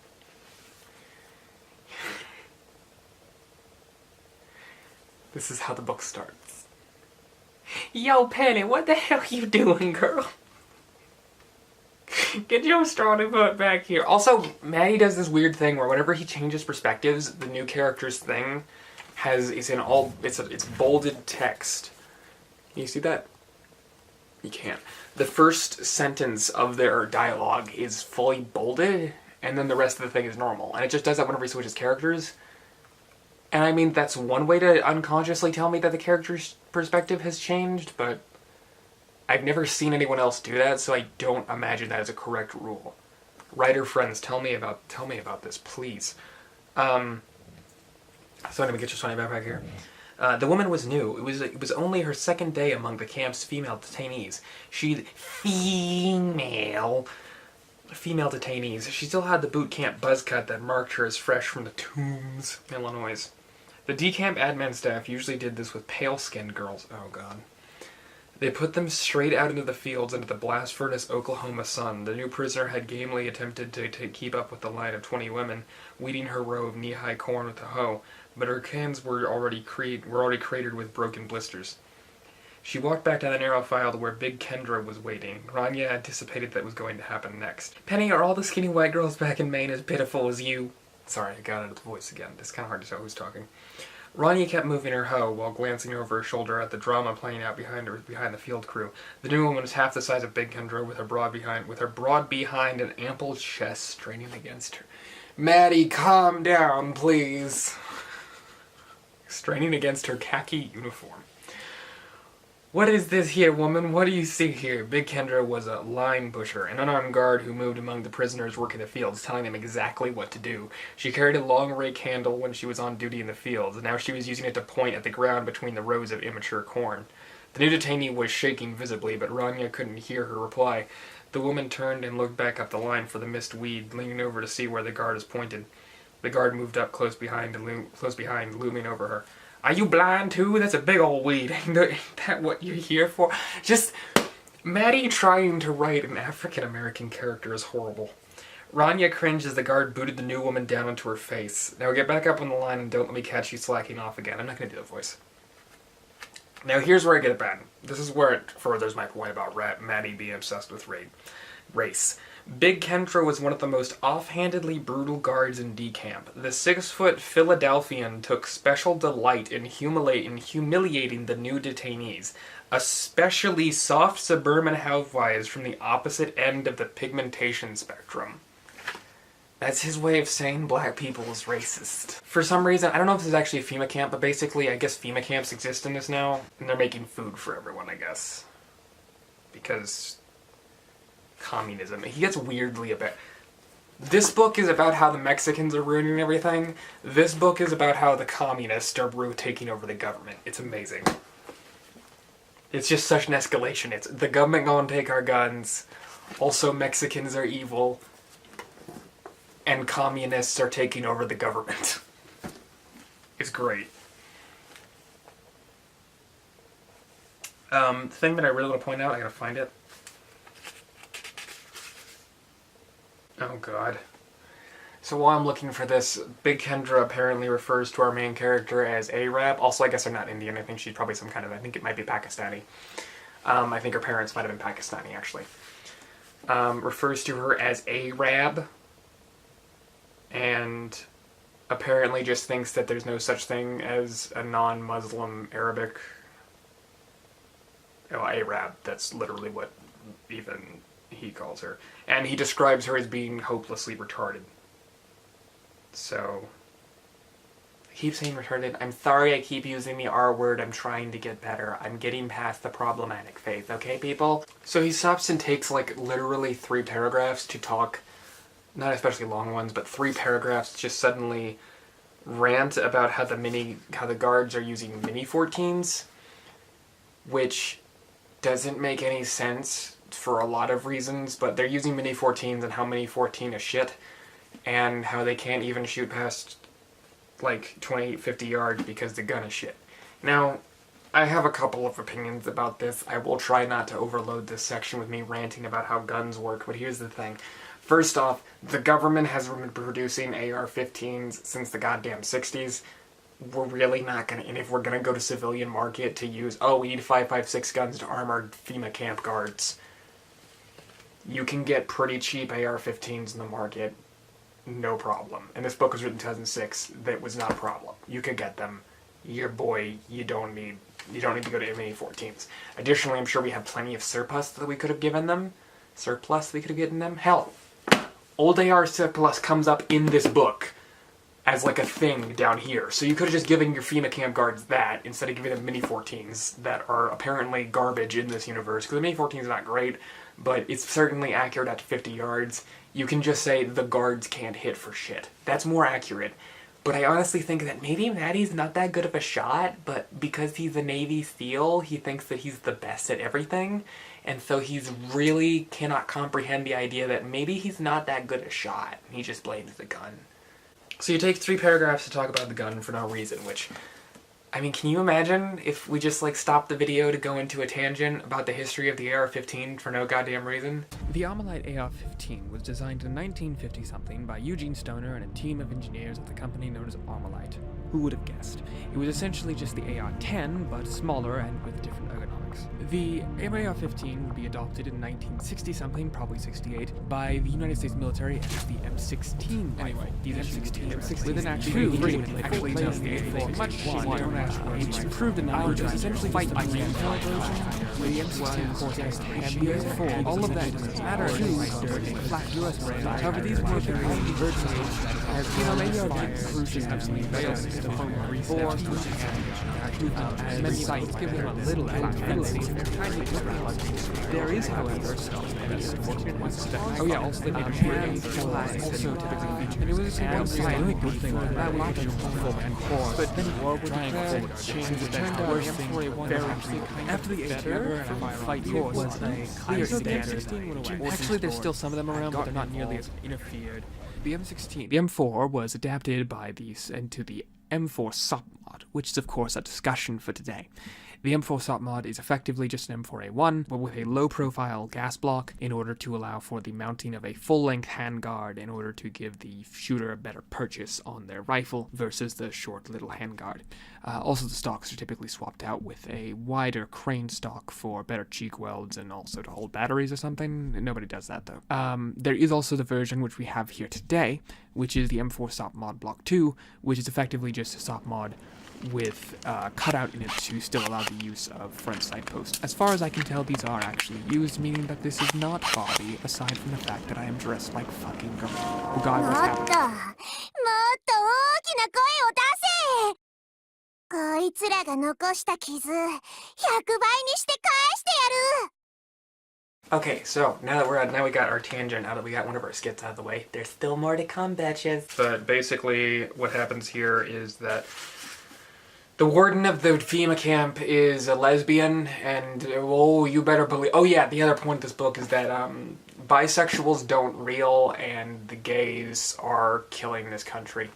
This is how the book starts. Yo, Penny, what the hell you doing, girl? Get your strawny butt back here. Also, Maddie does this weird thing where whenever he changes perspectives, the new character's thing it's bolded text. Can you see that? You can't. The first sentence of their dialogue is fully bolded, and then the rest of the thing is normal. And it just does that whenever he switches characters. And I mean, that's one way to unconsciously tell me that the character's perspective has changed, but I've never seen anyone else do that, so I don't imagine that is a correct rule. Writer friends, tell me about this, please. So anyway, get your Sonny back here. The woman was new. It was only her second day among the camp's female detainees. Female detainees. She still had the boot camp buzz cut that marked her as fresh from the Tombs, Illinois. The decamp admin staff usually did this with pale-skinned girls. Oh god. They put them straight out into the fields into the blast furnace Oklahoma sun. The new prisoner had gamely attempted to keep up with the line of 20 women, weeding her row of knee-high corn with a hoe, but her cans were already cratered with broken blisters. She walked back down the narrow file to where Big Kendra was waiting. Rania anticipated that was going to happen next. Penny, are all the skinny white girls back in Maine as pitiful as you? Sorry, I got out of the voice again. It's kind of hard to tell who's talking. Rania kept moving her hoe while glancing over her shoulder at the drama playing out behind her, behind the field crew. The new woman was half the size of Big Kendra, with her broad behind and ample chest straining against her. Maddie, calm down, please. Straining against her khaki uniform. What is this here, woman? What do you see here? Big Kendra was a line pusher, an unarmed guard who moved among the prisoners working the fields, telling them exactly what to do. She carried a long rake handle when she was on duty in the fields, and now she was using it to point at the ground between the rows of immature corn. The new detainee was shaking visibly, but Rania couldn't hear her reply. The woman turned and looked back up the line for the missed weed, leaning over to see where the guard is pointed. The guard moved up close behind, looming over her. Are you blind too? That's a big old weed. Ain't that what you're here for? Just, Maddie trying to write an African-American character is horrible. Rania cringed as the guard booted the new woman down into her face. Now get back up on the line and don't let me catch you slacking off again. I'm not going to do the voice. Now here's where I get it bad. This is where it furthers my point about Maddie being obsessed with race. Big Contra was one of the most offhandedly brutal guards in D Camp. The 6-foot Philadelphian took special delight in humiliating the new detainees, especially soft suburban housewives from the opposite end of the pigmentation spectrum. That's his way of saying black people is racist. For some reason, I don't know if this is actually a FEMA camp, but basically I guess FEMA camps exist in this now, and they're making food for everyone, I guess. Because communism. He gets weirdly about... This book is about how the Mexicans are ruining everything. This book is about how the communists are taking over the government. It's amazing. It's just such an escalation. It's the government gonna take our guns. Also, Mexicans are evil. And communists are taking over the government. It's great. The thing that I really want to point out, I gotta find it. Oh god. So while I'm looking for this, Big Kendra apparently refers to our main character as Arab. Also, I guess they're not Indian. I think she's probably some kind of, I think it might be Pakistani. I think her parents might have been Pakistani, actually. Refers to her as Arab. And apparently just thinks that there's no such thing as a non-Muslim Arabic... Oh, Arab. That's literally what even he calls her. And he describes her as being hopelessly retarded. So... I keep saying retarded. I'm sorry I keep using the R word. I'm trying to get better. I'm getting past the problematic phase, okay, people? So he stops and takes, like, literally 3 paragraphs to talk, not especially long ones, but 3 paragraphs to just suddenly rant about how the guards are using mini 14s, which doesn't make any sense for a lot of reasons, but they're using mini 14s and how mini 14 is shit, and how they can't even shoot past like 20, 50 yards because the gun is shit. Now, I have a couple of opinions about this. I will try not to overload this section with me ranting about how guns work, but here's the thing. First off, the government has been producing AR-15s since the goddamn 60s. We're really not gonna, and if we're gonna go to civilian market to use, oh, we need 5.56 guns to arm our FEMA camp guards. You can get pretty cheap AR-15s in the market, no problem. And this book was written in 2006, that was not a problem. You could get them. Your boy, you don't need to go to mini-14s. Additionally, I'm sure we have plenty of surplus that we could have given them. Hell, old AR surplus comes up in this book as like a thing down here. So you could have just given your FEMA camp guards that instead of giving them mini-14s that are apparently garbage in this universe. Because the mini-14 is not great, but it's certainly accurate at 50 yards. You can just say the guards can't hit for shit. That's more accurate. But I honestly think that maybe Maddie's not that good of a shot, but because he's a Navy SEAL, he thinks that he's the best at everything. And so he's really cannot comprehend the idea that maybe he's not that good a shot. He just blames the gun. So you take 3 paragraphs to talk about the gun for no reason, which... I mean, can you imagine if we just, like, stopped the video to go into a tangent about the history of the AR-15 for no goddamn reason? The Armalite AR-15 was designed in 1950-something by Eugene Stoner and a team of engineers at the company known as Armalite. Who would have guessed? It was essentially just the AR-10, but smaller and with different ergonomics. stocks. The AR-15 would be adopted in 1960-something, probably 68, by the United States military as the M16 rifle. Anyway, These M16 with an actual actually does the A4 much it's improved in that it's essentially fight by version. The M16 of course has heavier for all of that doesn't matter flat US brand. However, these were very virtually as maybe our cruising have seen better system from as many sites give them a little fancy. There is, however, oh yeah, also the hands also typically feature. And it was a single side good thing that was helpful and core. But then war was declared, change it turned out M4A1 after the ATR fight course was a clear standard. Actually, there's still some of them around, but they're not nearly as interfered. The M4 was adapted by these into the M4 SOP mod, which is of course a discussion for today. The M4 SOP mod is effectively just an M4A1, but with a low-profile gas block in order to allow for the mounting of a full-length handguard in order to give the shooter a better purchase on their rifle versus the short little handguard. Also, the stocks are typically swapped out with a wider crane stock for better cheek welds and also to hold batteries or something. Nobody does that, though. There is also the version which we have here today, which is the M4 SOP mod Block 2, which is effectively just a SOP mod with cutout in it to still allow the use of front sight posts. As far as I can tell, these are actually used, meaning that this is not hobby, aside from the fact that I am dressed like fucking MacGyver's habit. こいつらが残した傷、100倍にして返してやる。 Okay, so now we got our tangent out of we got one of our skits out of the way. There's still more to come, bitches. But basically, what happens here is that the warden of the FEMA camp is a lesbian, and oh, you better believe. Oh yeah, the other point of this book is that bisexuals don't reel, and the gays are killing this country.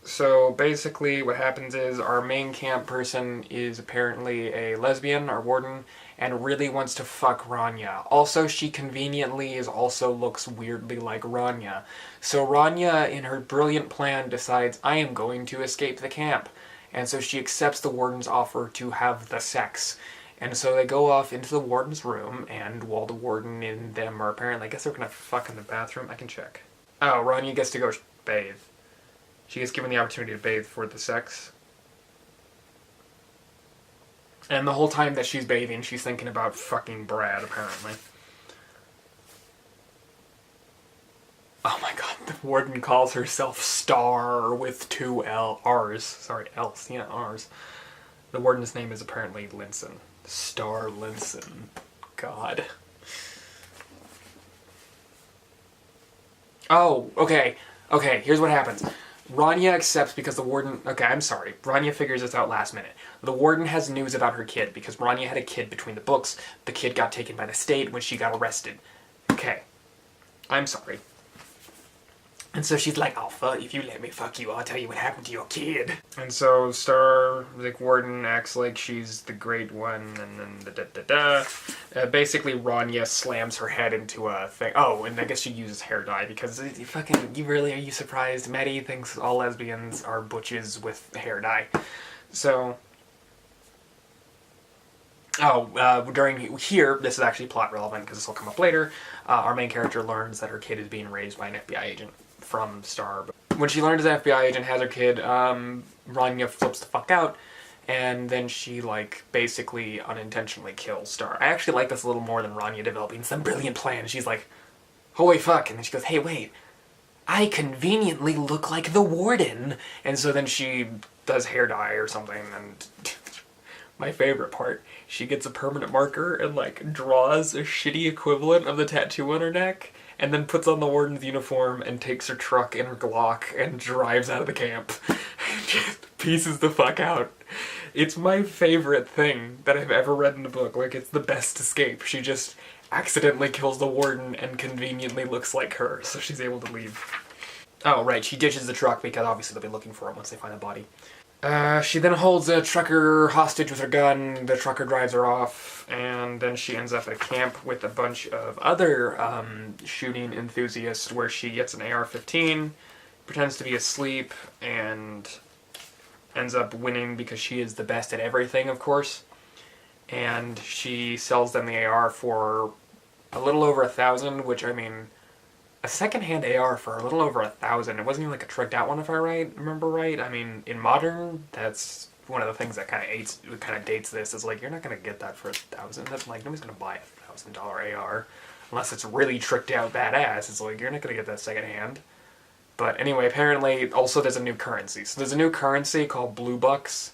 So basically what happens is our main camp person is apparently a lesbian, our warden, and really wants to fuck Rania. Also, she conveniently also looks weirdly like Rania. So Rania, in her brilliant plan, decides, I am going to escape the camp. And so she accepts the warden's offer to have the sex. And so they go off into the warden's room, and while the warden and them are apparently, I guess they're gonna fuck in the bathroom. I can check. Oh, Rania gets to go bathe. She gets given the opportunity to bathe for the sex. And the whole time that she's bathing, she's thinking about fucking Brad, apparently. Oh my god, the warden calls herself Star with two R's. Sorry, L's. Yeah, R's. The warden's name is apparently Linson. Star Linson. God. Oh, okay. Okay, here's what happens. Rania accepts because the warden... Okay, I'm sorry. Rania figures this out last minute. The warden has news about her kid because Rania had a kid between the books. The kid got taken by the state when she got arrested. Okay. I'm sorry. And so she's like, oh, fuck, if you let me fuck you, I'll tell you what happened to your kid. And so Star, like, warden acts like she's the great one, and then da-da-da-da. Basically, Rania slams her head into a thing. Oh, and I guess she uses hair dye, because are you surprised? Maddie thinks all lesbians are butches with hair dye. So... during here, this is actually plot relevant, because this will come up later, our main character learns that her kid is being raised by an FBI agent from Star. When she learns the FBI agent has her kid, Rania flips the fuck out, and then she, like, basically unintentionally kills Star. I actually like this a little more than Rania developing some brilliant plan. She's like, holy fuck, and then she goes, hey, wait, I conveniently look like the warden. And so then she does hair dye or something, and my favorite part, she gets a permanent marker and, like, draws a shitty equivalent of the tattoo on her neck, and then puts on the warden's uniform and takes her truck and her Glock and drives out of the camp. Just pieces the fuck out. It's my favorite thing that I've ever read in a book. Like, it's the best escape. She just accidentally kills the warden and conveniently looks like her, so she's able to leave. Oh, right, she ditches the truck because obviously they'll be looking for him once they find the body. She then holds a trucker hostage with her gun, the trucker drives her off, and then she ends up at camp with a bunch of other shooting enthusiasts where she gets an AR-15, pretends to be asleep, and ends up winning because she is the best at everything, of course. And she sells them the AR for a little over 1,000, which, I mean, a second-hand AR for a little over 1,000. It wasn't even like a tricked out one, if I remember right. I mean, in modern, that's one of the things that kind of dates this. Is like, you're not gonna get that for 1,000. That's like, nobody's gonna buy a $1,000 AR unless it's really tricked out badass. It's like, you're not gonna get that secondhand. But anyway, apparently, also there's a new currency. So there's a new currency called Blue Bucks,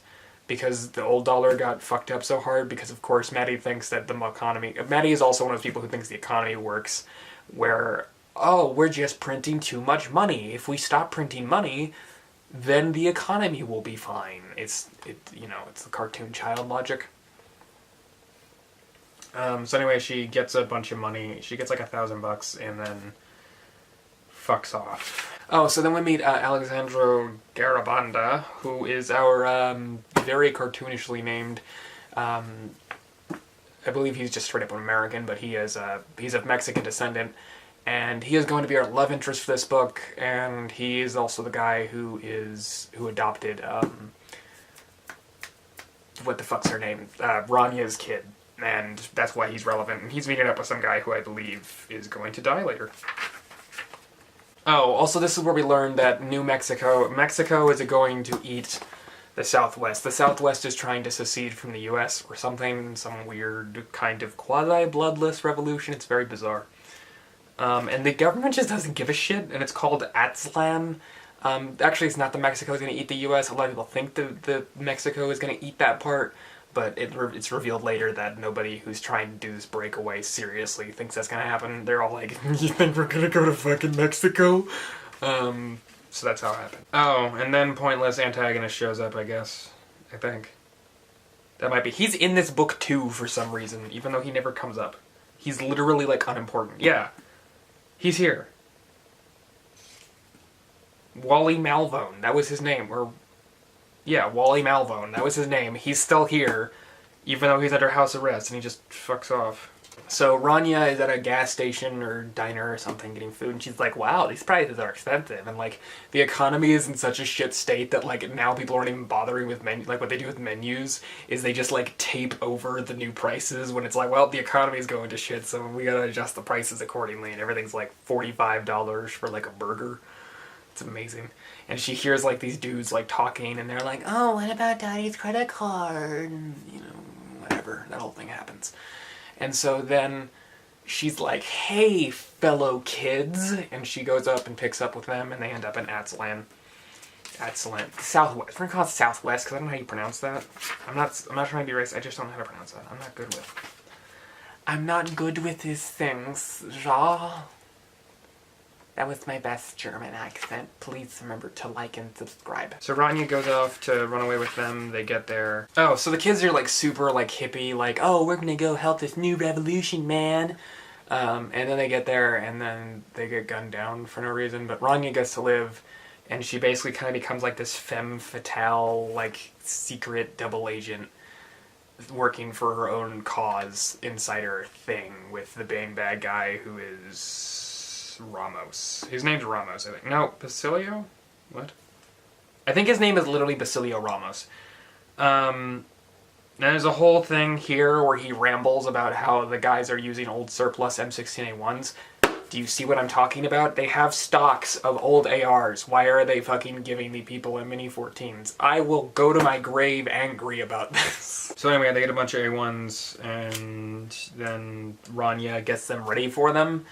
because the old dollar got fucked up so hard, because of course Maddie thinks that the economy... Maddie is also one of those people who thinks the economy works where, oh, we're just printing too much money. If we stop printing money, then the economy will be fine. It's the cartoon child logic. So anyway, she gets a bunch of money. She gets like $1,000 and then fucks off. Oh, so then we meet Alexandro Garabanda, who is our very cartoonishly named. I believe he's just straight up an American, but he's of Mexican descendant, and he is going to be our love interest for this book. And he is also the guy who adopted what the fuck's her name, Ranya's kid, and that's why he's relevant. And he's meeting up with some guy who I believe is going to die later. Oh, also this is where we learn that Mexico is going to eat the Southwest. The Southwest is trying to secede from the US or something, some weird kind of quasi-bloodless revolution. It's very bizarre. And the government just doesn't give a shit, and it's called ATS Plan. Actually, it's not that Mexico is going to eat the US. A lot of people think the Mexico is going to eat that part, but it's revealed later that nobody who's trying to do this breakaway seriously thinks that's going to happen. They're all like, you think we're going to go to fucking Mexico? So that's how it happened. Oh, and then pointless antagonist shows up, I guess. I think. That might be. He's in this book too for some reason, even though he never comes up. He's literally, like, unimportant. Yeah. He's here. Wally Malvone, that was his name. Yeah, Wally Malvone, that was his name. He's still here, even though he's under house arrest, and he just fucks off. So Rania is at a gas station or diner or something getting food, and she's like, wow, these prices are expensive. And, like, the economy is in such a shit state that, like, now people aren't even bothering with menus. Like, what they do with menus is they just, like, tape over the new prices when it's like, well, the economy is going to shit, so we gotta adjust the prices accordingly, and everything's, like, $45 for, like, a burger. It's amazing. And she hears, like, these dudes, like, talking, and they're like, oh, what about Daddy's credit card? And, you know, whatever. That whole thing happens. And so then she's like, hey, fellow kids. And she goes up and picks up with them, and they end up in Atlan. Southwest. We're gonna call it Southwest, because I don't know how you pronounce that. I'm not trying to be racist. I just don't know how to pronounce that. I'm not good with these things. Ja. That was my best German accent. Please remember to like and subscribe. So Rania goes off to run away with them. They get there. Oh, so the kids are like super like hippie, like, oh, we're gonna go help this new revolution, man. And then they get there and then they get gunned down for no reason. But Rania gets to live, and she basically kind of becomes like this femme fatale, like secret double agent working for her own cause insider thing with the bang bad guy who is Ramos. His name's Ramos, I think. No, Basilio? What? I think his name is literally Basilio Ramos. There's a whole thing here where he rambles about how the guys are using old surplus M16A1s. Do you see what I'm talking about? They have stocks of old ARs. Why are they fucking giving the people a Mini 14s? I will go to my grave angry about this. So anyway, they get a bunch of A1s, and then Rania gets them ready for them.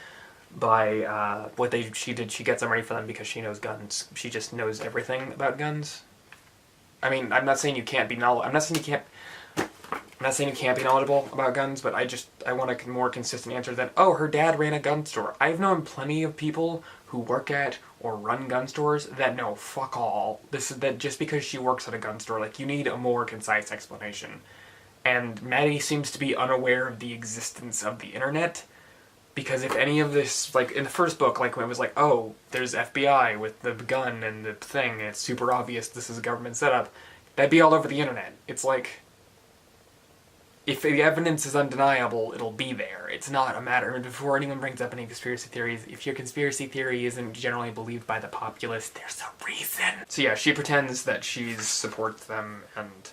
By she gets them ready for them because she knows guns. She just knows everything about guns. I mean, I'm not saying you can't be knowledgeable. I'm not saying you can't be knowledgeable about guns, but I want a more consistent answer than, oh, her dad ran a gun store. I've known plenty of people who work at or run gun stores that know fuck all. That just because she works at a gun store, like, you need a more concise explanation. And Maddie seems to be unaware of the existence of the internet. Because if any of this, like, in the first book, like, when it was like, oh, there's FBI with the gun and the thing, and it's super obvious this is a government setup, that'd be all over the internet. It's like, if the evidence is undeniable, it'll be there. It's not a matter, before anyone brings up any conspiracy theories, if your conspiracy theory isn't generally believed by the populace, there's a reason. So yeah, she pretends that she supports them and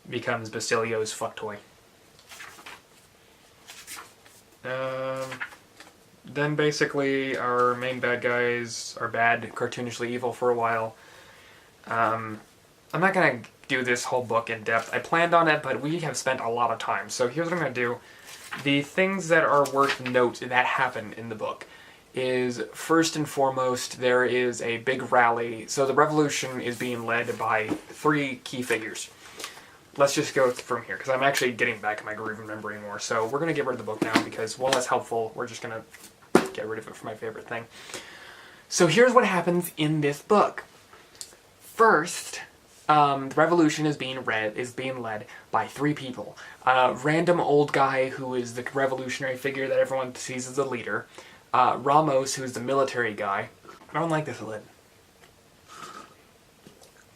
becomes Basilio's fuck toy. Then basically our main bad guys are bad, cartoonishly evil for a while. I'm not gonna do this whole book in depth. I planned on it, but we have spent a lot of time. So here's what I'm gonna do. The things that are worth note that happen in the book is, first and foremost, there is a big rally. So the revolution is being led by 3 key figures. Let's just go from here, because I'm actually getting back in my groove and remembering more. So we're going to get rid of the book now, because while that's helpful, we're just going to get rid of it for my favorite thing. So here's what happens in this book. First, the revolution is being led by 3 people. A random old guy who is the revolutionary figure that everyone sees as a leader. Ramos, who's the military guy. I don't like this lid.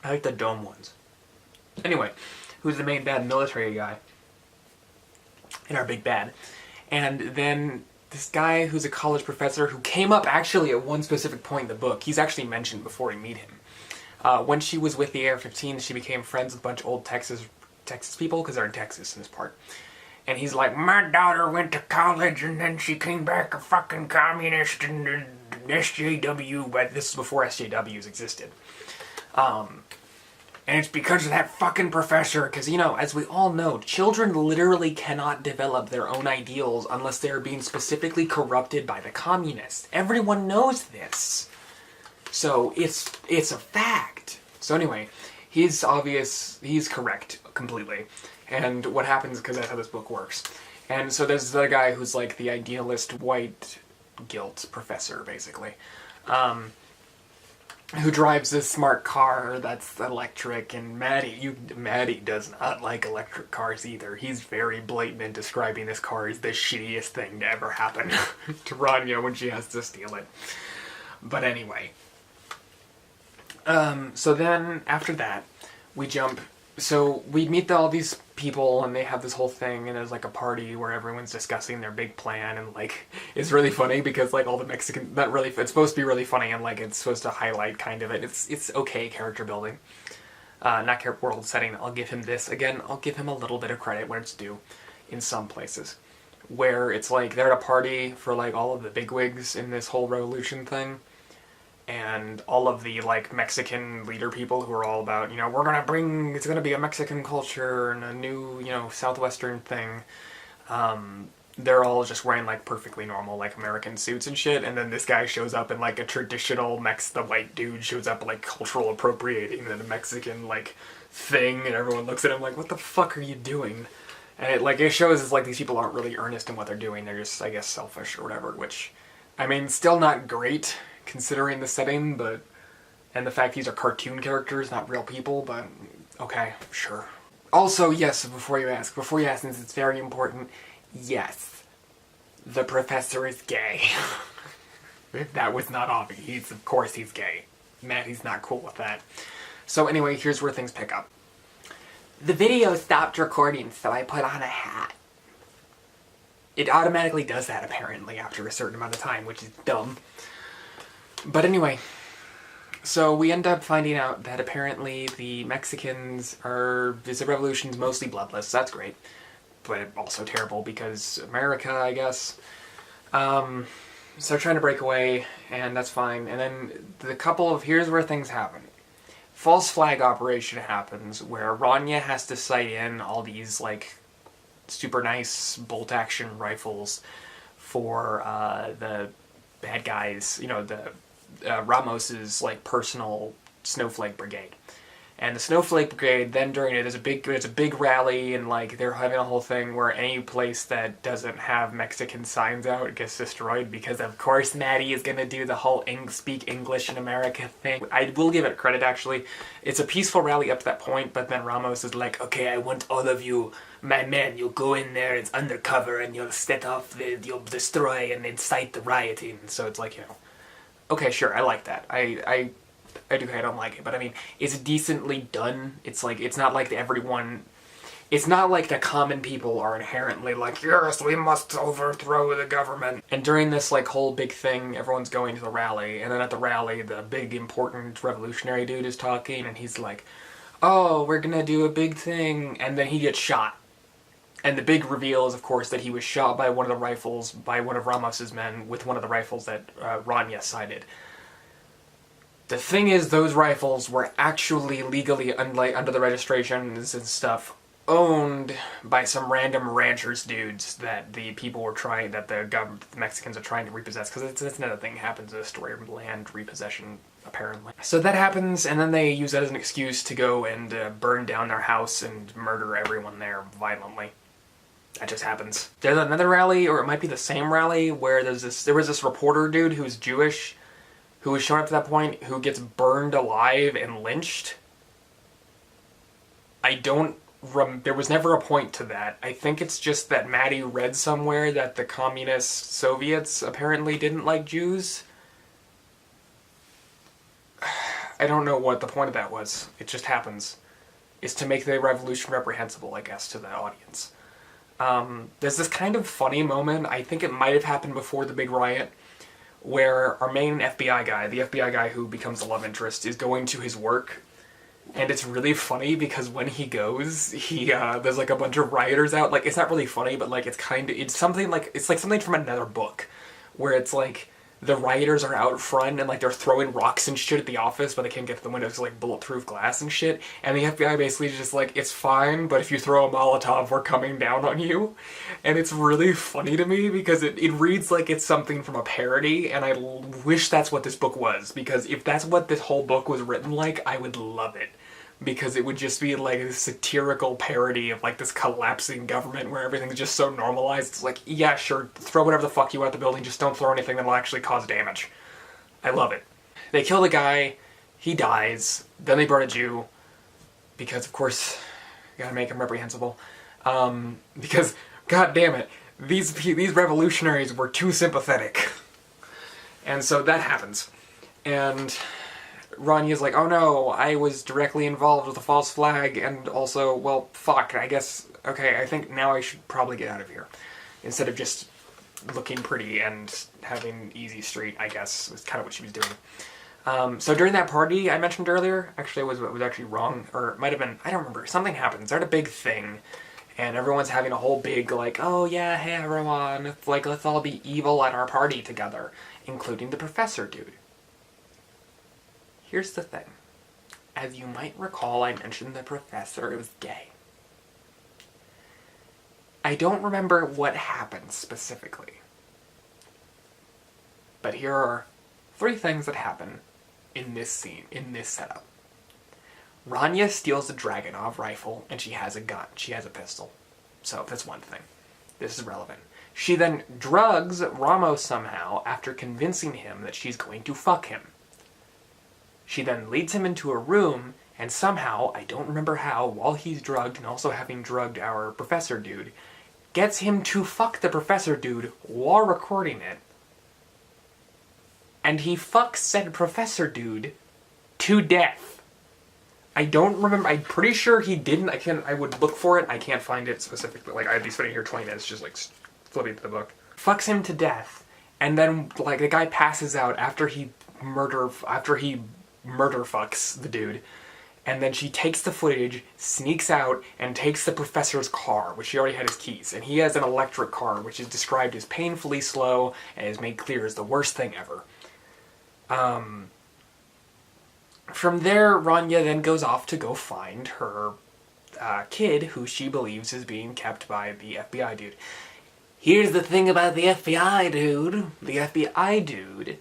I like the dome ones. Anyway, who's the main bad military guy. And our big bad. And then this guy who's a college professor who came up actually at one specific point in the book. He's actually mentioned before we meet him. When she was with the AR-15, she became friends with a bunch of old Texas people, because they're in Texas in this part. And he's like, my daughter went to college and then she came back a fucking communist and SJW, but this is before SJWs existed. And it's because of that fucking professor, because, you know, as we all know, children literally cannot develop their own ideals unless they are being specifically corrupted by the communists. Everyone knows this. So it's a fact. So anyway, he's correct completely. And what happens, because that's how this book works. And so there's the other guy who's like the idealist white guilt professor, basically. Who drives this smart car that's electric, and Maddie does not like electric cars either. He's very blatant in describing this car as the shittiest thing to ever happen to Rania when she has to steal it. But anyway. So then, after that, we meet all these people, and they have this whole thing, and there's like a party where everyone's discussing their big plan, and like, it's really funny because like all the Mexican, it's supposed to be really funny, and like it's supposed to highlight kind of it. It's okay character building. Not world setting. I'll give him this. Again, I'll give him a little bit of credit where it's due in some places. Where it's like they're at a party for like all of the bigwigs in this whole revolution thing. And all of the, like, Mexican leader people who are all about, you know, it's gonna be a Mexican culture and a new, you know, Southwestern thing. They're all just wearing, like, perfectly normal, like, American suits and shit. And then this guy shows up in, like, a traditional the white dude shows up, like, cultural appropriating in a Mexican, like, thing. And everyone looks at him like, what the fuck are you doing? And it shows it's like these people aren't really earnest in what they're doing. They're just, I guess, selfish or whatever, which, I mean, still not great considering the setting, and the fact these are cartoon characters, not real people, but okay, sure. Also, yes, before you ask, since it's very important, yes, the professor is gay. That was not obvious. Of course he's gay. Maddie's not cool with that. So anyway, here's where things pick up. The video stopped recording, so I put on a hat. It automatically does that, apparently, after a certain amount of time, which is dumb. But so we end up finding out that apparently the Mexicans the revolution's mostly bloodless. So that's great. But also terrible because America, I guess. So they're trying to break away, and that's fine. And then here's where things happen. False flag operation happens, where Rania has to sight in all these, like, super nice bolt-action rifles for the bad guys, you know, Ramos's, like, personal snowflake brigade. And the snowflake brigade, then during it, there's a big rally, and, like, they're having a whole thing where any place that doesn't have Mexican signs out gets destroyed, because of course Maddie is gonna do the whole speak English in America thing. I will give it credit, actually. It's a peaceful rally up to that point, but then Ramos is like, okay, I want all of you, my men, you'll go in there, it's undercover, and you'll you'll destroy and incite the rioting. So it's like, you know, okay, sure, I like that. I don't like it, but I mean, it's decently done. It's like, it's not like everyone It's not like the common people are inherently like, yes, we must overthrow the government. And during this like whole big thing, everyone's going to the rally, and then at the rally, the big important revolutionary dude is talking, and he's like, oh, we're gonna do a big thing, and then he gets shot. And the big reveal is, of course, that he was shot by one of the rifles, by one of Ramos's men, with one of the rifles that Rania cited. The thing is, those rifles were actually legally, under the registrations and stuff, owned by some random ranchers dudes that the people were trying, that the Mexicans are trying to repossess, because that's another thing that happens in the story of land repossession, apparently. So that happens, and then they use that as an excuse to go and burn down their house and murder everyone there violently. That just happens. There's another rally, or it might be the same rally, where there was this reporter dude who's Jewish, who was shown up to that point, who gets burned alive and lynched. There was never a point to that. I think it's just that Maddie read somewhere that the communist Soviets apparently didn't like Jews. I don't know what the point of that was. It just happens. It's to make the revolution reprehensible, I guess, to the audience. There's this kind of funny moment, I think it might have happened before the big riot, where our main FBI guy, the FBI guy who becomes the love interest, is going to his work. And it's really funny because when he goes, there's like a bunch of rioters out. Like, it's not really funny, but like it's something like something from another book, where it's like the rioters are out front and like they're throwing rocks and shit at the office, but they can't get to the windows, like bulletproof glass and shit. And the FBI basically is just like, it's fine, but if you throw a Molotov, we're coming down on you. And it's really funny to me because it reads like it's something from a parody, and I wish that's what this book was, because if that's what this whole book was written like, I would love it. Because it would just be like a satirical parody of like this collapsing government where everything's just so normalized. It's like, yeah, sure, throw whatever the fuck you want at the building, just don't throw anything that will actually cause damage. I love it. They kill the guy, he dies, then they burn a Jew, because of course, you gotta make him reprehensible. Because, god damn it, these revolutionaries were too sympathetic. And so that happens. And Rania's like, oh no, I was directly involved with a false flag, and also, well, fuck, I guess, okay, I think now I should probably get out of here. Instead of just looking pretty and having easy street, I guess, was kind of what she was doing. So during that party I mentioned earlier, actually it was actually wrong, or it might have been, I don't remember, something happens, they're at a big thing, and everyone's having a whole big, like, oh yeah, hey everyone, it's like, let's all be evil at our party together, including the professor dude. Here's the thing. As you might recall, I mentioned the professor was gay. I don't remember what happened specifically. But here are 3 things that happen in this scene, in this setup. Rania steals a Dragunov rifle, and she has a gun. She has a pistol. So that's one thing. This is relevant. She then drugs Ramos somehow after convincing him that she's going to fuck him. She then leads him into a room, and somehow, I don't remember how, while he's drugged and also having drugged our professor dude, gets him to fuck the professor dude while recording it. And he fucks said professor dude to death. I don't remember, I'm pretty sure he didn't, I would look for it, I can't find it specifically, like I'd be spending here 20 minutes just like flipping through the book. Fucks him to death, and then like the guy passes out after he murder fucks the dude, and then she takes the footage, sneaks out, and takes the professor's car, which she already had his keys, and he has an electric car, which is described as painfully slow, and is made clear as the worst thing ever. From there, Rania then goes off to go find her kid, who she believes is being kept by the FBI dude. Here's the thing about the FBI dude. The FBI dude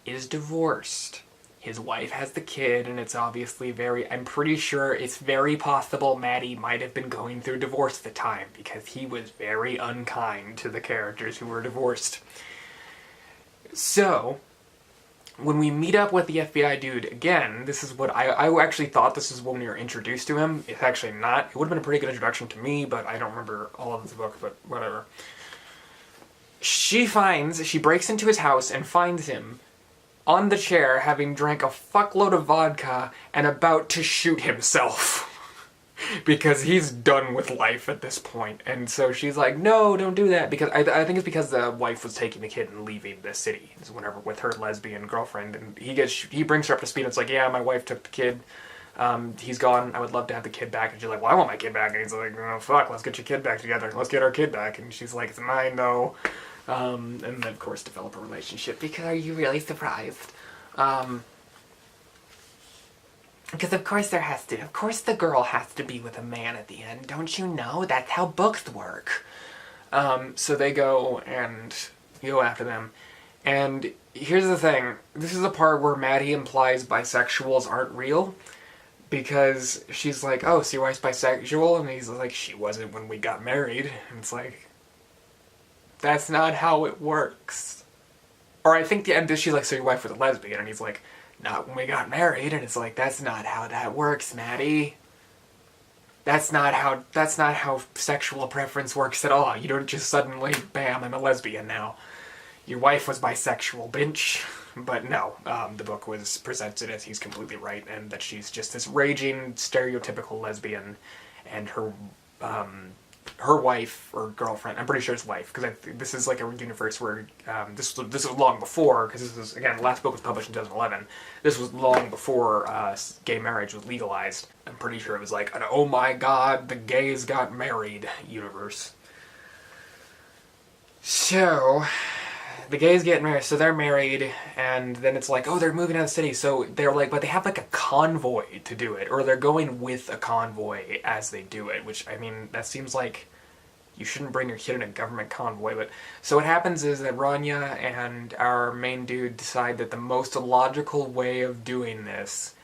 is divorced. His wife has the kid, and it's obviously I'm pretty sure it's very possible Maddie might have been going through divorce at the time, because he was very unkind to the characters who were divorced. So, when we meet up with the FBI dude again, this is what I actually thought this is when we were introduced to him. It's actually not. It would have been a pretty good introduction to me, but I don't remember all of the book, but whatever. She breaks into his house and finds him on the chair, having drank a fuckload of vodka and about to shoot himself. because he's done with life at this point. And so she's like, no, don't do that, because I think it's because the wife was taking the kid and leaving the city whenever with her lesbian girlfriend, and he brings her up to speed. And it's like, yeah, my wife took the kid. He's gone. I would love to have the kid back. And she's like, well, I want my kid back. And he's like, oh, fuck, let's get your kid back together. Let's get our kid back. And she's like, it's mine, though. And then, of course, develop a relationship. Because are you really surprised? Because of course the girl has to be with a man at the end. Don't you know? That's how books work. So they go and go after them. And here's the thing. This is the part where Maddie implies bisexuals aren't real. Because she's like, oh, so your wife's bisexual? And he's like, she wasn't when we got married. And it's like, that's not how it works. Or I think the end is she's like, so your wife was a lesbian? And he's like, not when we got married. And it's like, that's not how that works, Maddie. That's not how sexual preference works at all. You don't just suddenly, bam, I'm a lesbian now. Your wife was bisexual, bitch. But no, the book was presented as he's completely right, and that she's just this raging, stereotypical lesbian, and her wife, or girlfriend, I'm pretty sure it's wife, because this is like a universe where, this was long before, because this was, again, the last book was published in 2011, this was long before gay marriage was legalized. I'm pretty sure it was like an oh my god, the gays got married universe. So the gays get married, so they're married, and then it's like, oh, they're moving out of the city, so they're like, but they have like a convoy to do it, or they're going with a convoy as they do it, which, I mean, that seems like you shouldn't bring your kid in a government convoy, but, so what happens is that Rania and our main dude decide that the most logical way of doing this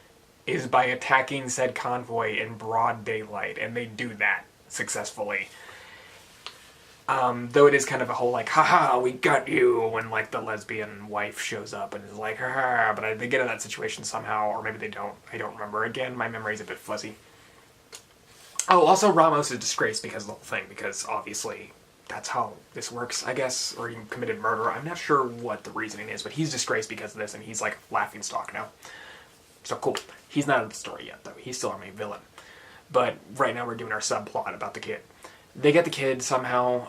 is by attacking said convoy in broad daylight, and they do that successfully. Though it is kind of a whole like, haha, we got you, when like the lesbian wife shows up and is like, haha, but they get in that situation somehow, or maybe they don't, I don't remember. Again, my memory's a bit fuzzy. Oh, also Ramos is disgraced because of the whole thing, because obviously that's how this works, I guess, or he committed murder. I'm not sure what the reasoning is, but he's disgraced because of this, and he's like a laughingstock now. So cool. He's not in the story yet, though. He's still our main villain. But right now we're doing our subplot about the kid. They get the kid somehow.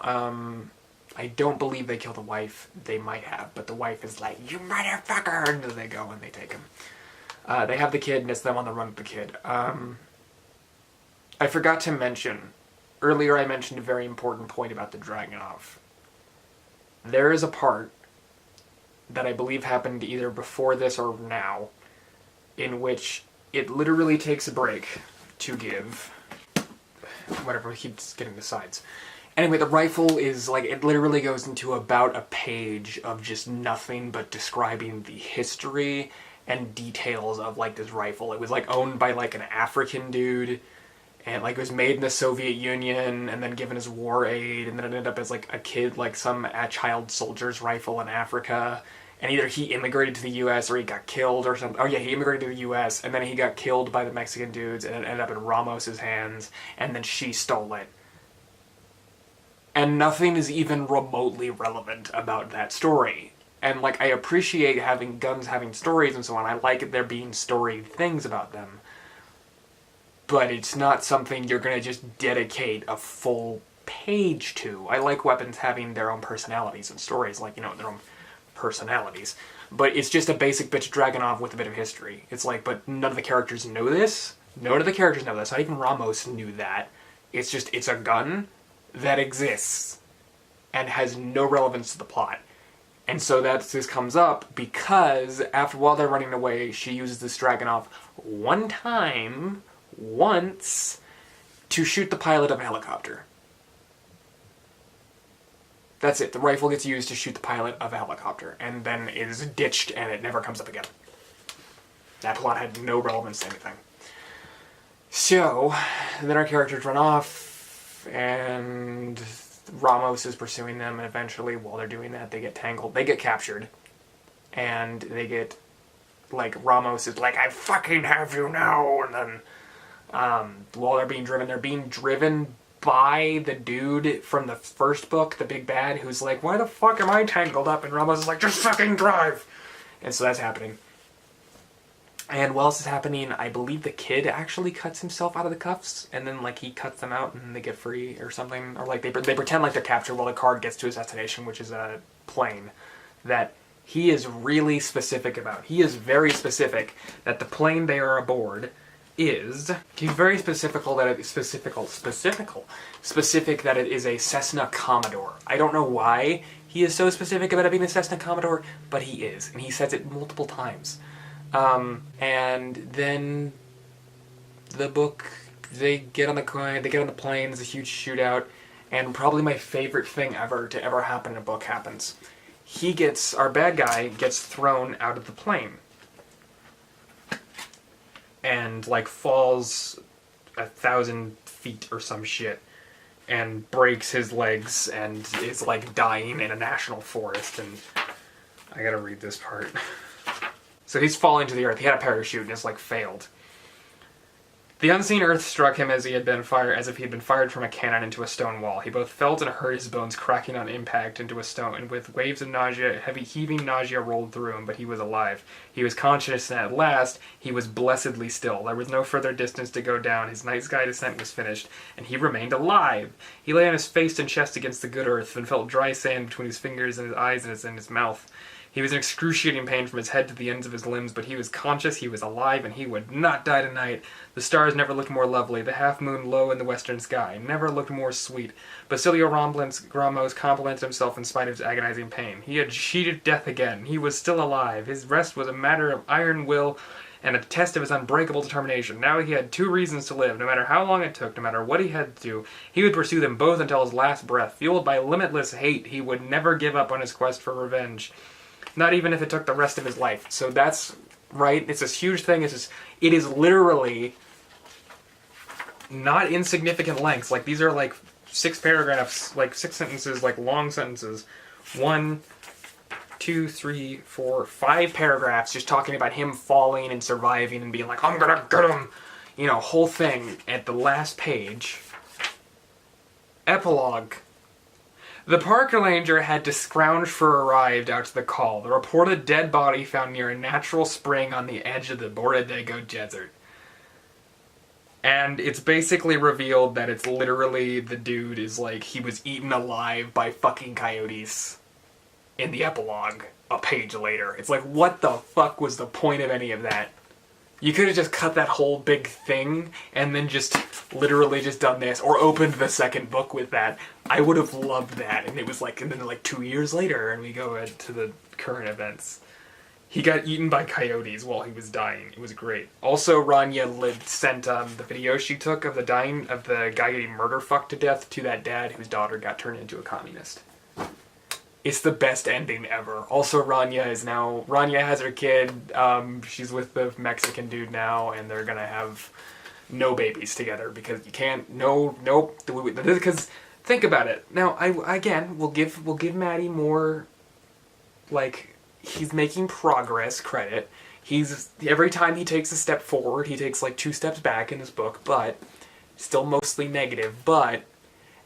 I don't believe they kill the wife. They might have, but the wife is like, you motherfucker! And they go and they take him. They have the kid, and it's them on the run with the kid. I forgot to mention, earlier I mentioned a very important point about the Dragunov. There is a part that I believe happened either before this or now, in which it literally takes a break to give whatever, he keeps getting the sides. Anyway, the rifle is, like, it literally goes into about a page of just nothing but describing the history and details of, like, this rifle. It was, like, owned by, like, an African dude, and, like, it was made in the Soviet Union, and then given as war aid, and then it ended up as, like, a kid, like, some child soldier's rifle in Africa. And either he immigrated to the U.S. or he got killed or something. Oh yeah, he immigrated to the U.S. and then he got killed by the Mexican dudes and it ended up in Ramos's hands, and then she stole it. And nothing is even remotely relevant about that story. And, like, I appreciate having guns having stories and so on. I like there being storied things about them. But it's not something you're going to just dedicate a full page to. I like weapons having their own personalities and stories, like, you know, their own personalities, but it's just a basic bitch Dragunov with a bit of history. It's like, but none of the characters know this. None of the characters know this. Not even Ramos knew that. It's just, it's a gun that exists and has no relevance to the plot. And so this comes up because while they're running away, she uses this Dragunov once, to shoot the pilot of a helicopter. That's it. The rifle gets used to shoot the pilot of a helicopter, and then is ditched, and it never comes up again. That plot had no relevance to anything. So, then our characters run off, and Ramos is pursuing them, and eventually, while they're doing that, they get tangled. They get captured, and they get, like, Ramos is like, I fucking have you now, and then, while they're being driven by the dude from the first book, the big bad, who's like, why the fuck am I tangled up? And Ramos is like, just fucking drive! And so that's happening. And while this is happening, I believe the kid actually cuts himself out of the cuffs, and then like he cuts them out and they get free or something, or like they pretend like they're captured while the card gets to his destination, which is a plane that he is really specific about. He is very specific that the plane they are aboard is. He's very specific that it is a Cessna Commodore. I don't know why he is so specific about it being a Cessna Commodore, but he is, and he says it multiple times. And then the book, they get on the plane, there's a huge shootout, and probably my favorite thing ever to ever happen in a book happens. Our bad guy gets thrown out of the plane. And, like, falls 1,000 feet or some shit. And breaks his legs and is, like, dying in a national forest. And I gotta read this part. So he's falling to the earth. He had a parachute and it's, like, failed. The unseen earth struck him as if he had been fired from a cannon into a stone wall. He both felt and heard his bones cracking on impact into a stone, and with waves of nausea, heavy heaving nausea rolled through him, but he was alive. He was conscious, and at last, he was blessedly still. There was no further distance to go down. His night sky descent was finished, and he remained alive. He lay on his face and chest against the good earth, and felt dry sand between his fingers and his eyes and his mouth. He was in excruciating pain from his head to the ends of his limbs, but he was conscious, he was alive, and he would not die tonight. The stars never looked more lovely, the half-moon low in the western sky never looked more sweet. Basilio Ramos complimented himself in spite of his agonizing pain. He had cheated death again. He was still alive. His rest was a matter of iron will and a test of his unbreakable determination. Now he had 2 reasons to live. No matter how long it took, no matter what he had to do, he would pursue them both until his last breath. Fueled by limitless hate, he would never give up on his quest for revenge. Not even if it took the rest of his life. So that's right. It's this huge thing. It is literally not insignificant lengths. Like, these are like 6 paragraphs, like 6 sentences, like long sentences. 1, 2, 3, 4, 5 paragraphs just talking about him falling and surviving and being like, I'm gonna get him. You know, whole thing at the last page. Epilogue. The park ranger had to scrounge for a ride out to the call. The reported dead body found near a natural spring on the edge of the Borodego Desert. And it's basically revealed that it's literally the dude is like, he was eaten alive by fucking coyotes in the epilogue a page later. It's like, what the fuck was the point of any of that? You could have just cut that whole big thing and then just literally just done this, or opened the second book with that. I would have loved that. And it was like, and then like 2 years later, and we go to the current events. He got eaten by coyotes while he was dying. It was great. Also, Rania sent the video she took of the guy getting murder fucked to death to that dad whose daughter got turned into a communist. It's the best ending ever. Also, Rania has her kid. She's with the Mexican dude now, and they're gonna have no babies together because you can't. Nope. Because think about it. Now, we'll give Maddie more. Like, he's making progress. Credit. Every time he takes a step forward, he takes like 2 steps back in this book, but still mostly negative. But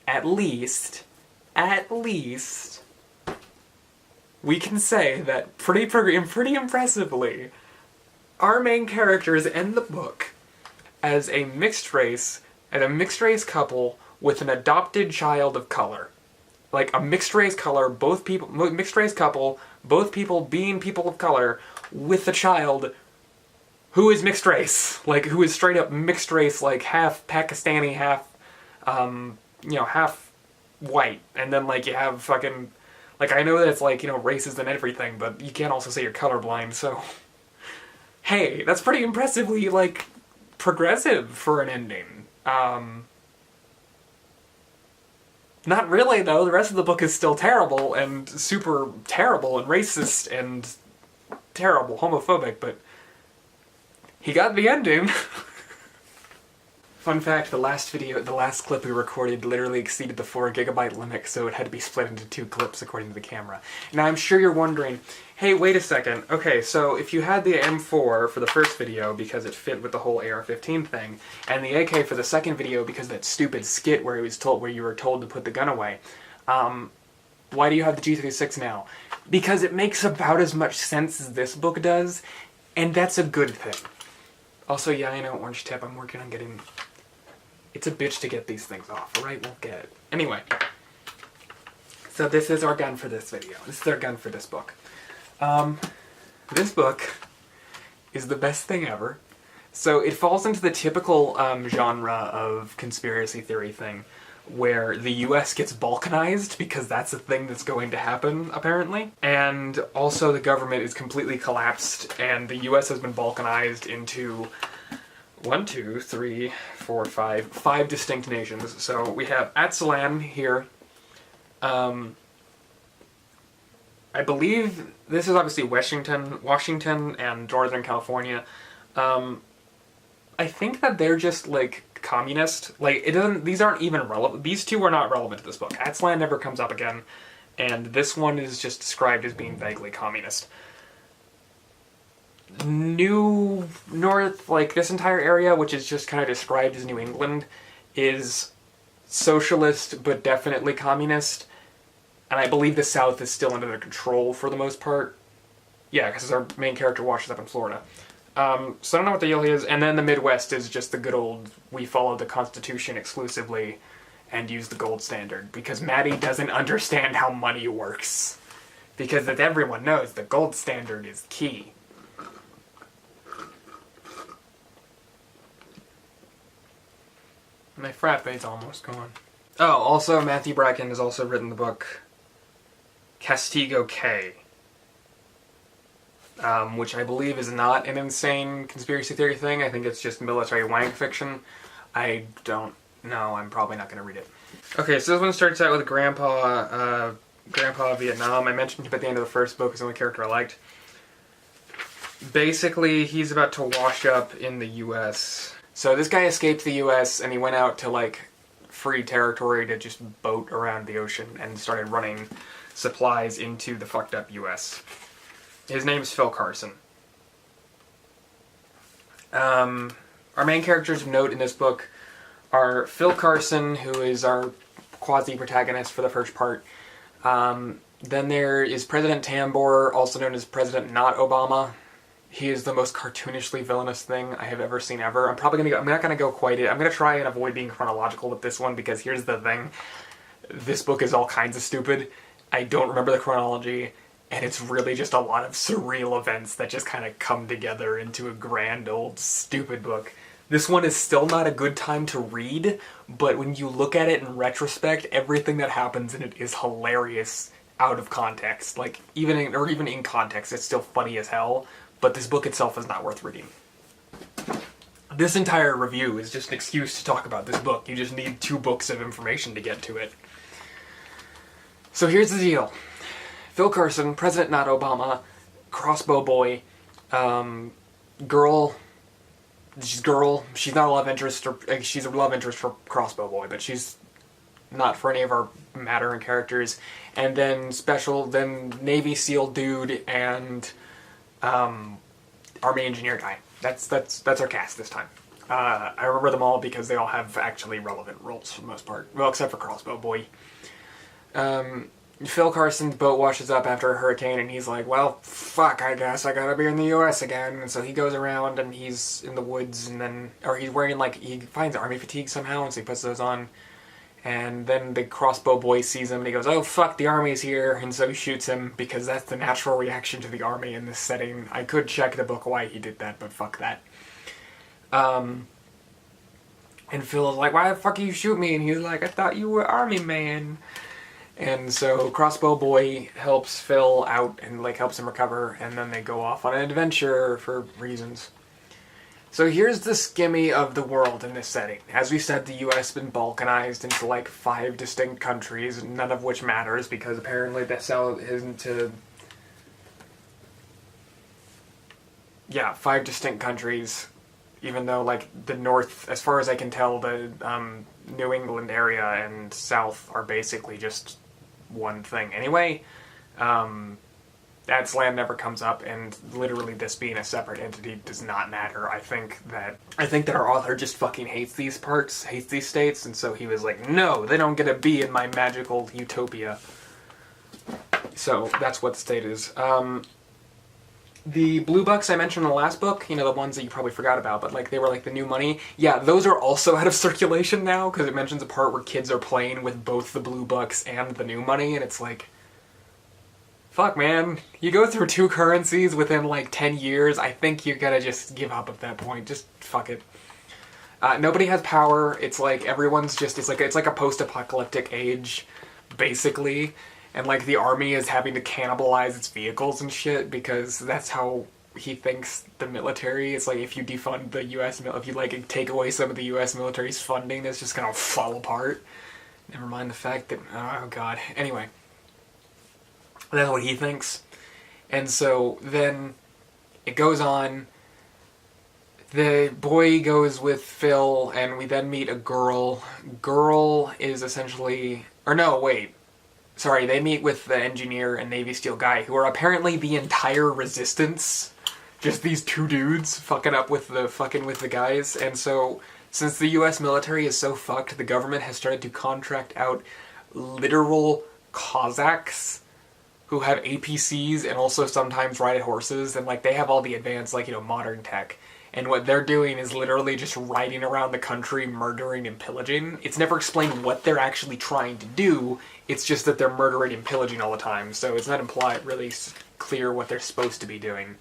at least. We can say that pretty impressively, our main characters end the book as a mixed race couple with an adopted child of color. Like a mixed race couple, both people being people of color with a child who is mixed race, like who is straight up mixed race, like half Pakistani, half white, and then like you have fucking. Like, I know that it's, like, racist and everything, but you can't also say you're colorblind, so. Hey, that's pretty impressively, like, progressive for an ending. Not really, though. The rest of the book is still terrible, and super terrible, and racist, and terrible, homophobic, but he got the ending. Fun fact, the last clip we recorded literally exceeded the 4 GB limit, so it had to be split into 2 clips according to the camera. Now I'm sure you're wondering, hey, wait a second, okay, so if you had the M4 for the first video because it fit with the whole AR-15 thing, and the AK for the second video because of that stupid skit where you were told to put the gun away, why do you have the G36 now? Because it makes about as much sense as this book does. And that's a good thing. Also, yeah, I know, Orange Tip, I'm working on getting... It's a bitch to get these things off, alright? We'll get it. Anyway. So this is our gun for this video. This is our gun for this book. This book is the best thing ever. So it falls into the typical genre of conspiracy theory thing, where the US gets balkanized because that's a thing that's going to happen, apparently. And also the government is completely collapsed, and the US has been balkanized into 5 distinct nations. So we have Atsalan here. I believe this is obviously Washington and Northern California. I think that they're just, like, communist. Like, it doesn't... These aren't even relevant. These two are not relevant to this book. Atsalan never comes up again, and this one is just described as being vaguely communist. New North, like, this entire area, which is just kind of described as New England, is socialist, but definitely communist. And I believe the South is still under their control for the most part. Yeah, because our main character washes up in Florida. So I don't know what the deal is. And then the Midwest is just the good old, we follow the Constitution exclusively and use the gold standard. Because Maddie doesn't understand how money works. Because as everyone knows, the gold standard is key. My frappe's almost gone. Oh, also Matthew Bracken has also written the book Castigo K. Which I believe is not an insane conspiracy theory thing. I think it's just military wank fiction. I don't know. I'm probably not going to read it. Okay, so this one starts out with Grandpa Vietnam. I mentioned him at the end of the first book as the only character I liked. Basically, he's about to wash up in the U.S. So this guy escaped the U.S. and he went out to, like, free territory to just boat around the ocean and started running supplies into the fucked up U.S. His name's Phil Carson. Our main characters of note in this book are Phil Carson, who is our quasi-protagonist for the first part. Then there is President Tambor, also known as President Not Obama. He is the most cartoonishly villainous thing I have ever seen ever. I'm not gonna go quite it. I'm gonna try and avoid being chronological with this one, because here's the thing. This book is all kinds of stupid. I don't remember the chronology. And it's really just a lot of surreal events that just kind of come together into a grand old stupid book. This one is still not a good time to read, but when you look at it in retrospect, everything that happens in it is hilarious out of context. Like, even in context, it's still funny as hell, but this book itself is not worth reading. This entire review is just an excuse to talk about this book. You just need 2 books of information to get to it. So here's the deal. Phil Carson, President Not Obama, crossbow boy, girl, she's not a love interest, she's a love interest for crossbow boy, but she's not for any of our mattering characters, and then Navy SEAL dude, and, Army engineer guy. That's our cast this time. I remember them all because they all have actually relevant roles for the most part. Well, except for crossbow boy. Phil Carson's boat washes up after a hurricane, and he's like, well, fuck, I guess I gotta be in the U.S. again. And so he goes around, and he's in the woods, or he's wearing, like, he finds army fatigue somehow, and so he puts those on. And then the crossbow boy sees him, and he goes, oh, fuck, the army's here, and so he shoots him, because that's the natural reaction to the army in this setting. I could check the book why he did that, but fuck that. And Phil is like, why the fuck you shoot me? And he's like, I thought you were army man. And so Crossbow Boy helps Phil out and, like, helps him recover, and then they go off on an adventure for reasons. So here's the skimmy of the world in this setting. As we said, the US has been balkanized into, like, 5 distinct countries, none of which matters, because apparently the South isn't to... Yeah, 5 distinct countries, even though, like, the North, as far as I can tell, the New England area and South are basically just one thing. Anyway, That's Land never comes up, and literally this being a separate entity does not matter. I think that our author just fucking hates these parts, hates these states, and so he was like, no, they don't get a be in my magical utopia. So that's what the state is. The blue bucks I mentioned in the last book, you know, the ones that you probably forgot about, but like they were like the new money. Yeah, those are also out of circulation now because it mentions a part where kids are playing with both the blue bucks and the new money, and it's like, fuck, man. You go through two currencies within like 10 years, I think you gotta just give up at that point. Just fuck it. Nobody has power. It's like everyone's just, it's like a post-apocalyptic age, basically. And like the army is having to cannibalize its vehicles and shit because that's how he thinks the military. It's like if you defund the U.S. if you like take away some of the U.S. military's funding, it's just gonna fall apart. Never mind the fact that, oh god. Anyway, that's what he thinks. And so then it goes on. The boy goes with Phil, and we then meet a girl. Girl is essentially, or no, wait. Sorry, they meet with the engineer and Navy SEAL guy, who are apparently the entire resistance. Just these two dudes fucking with the guys. And so, since the US military is so fucked, the government has started to contract out literal Cossacks who have APCs and also sometimes ride horses, and like they have all the advanced, like, you know, modern tech. And what they're doing is literally just riding around the country, murdering and pillaging. It's never explained what they're actually trying to do. It's just that they're murdering and pillaging all the time. So it's not really clear what they're supposed to be doing.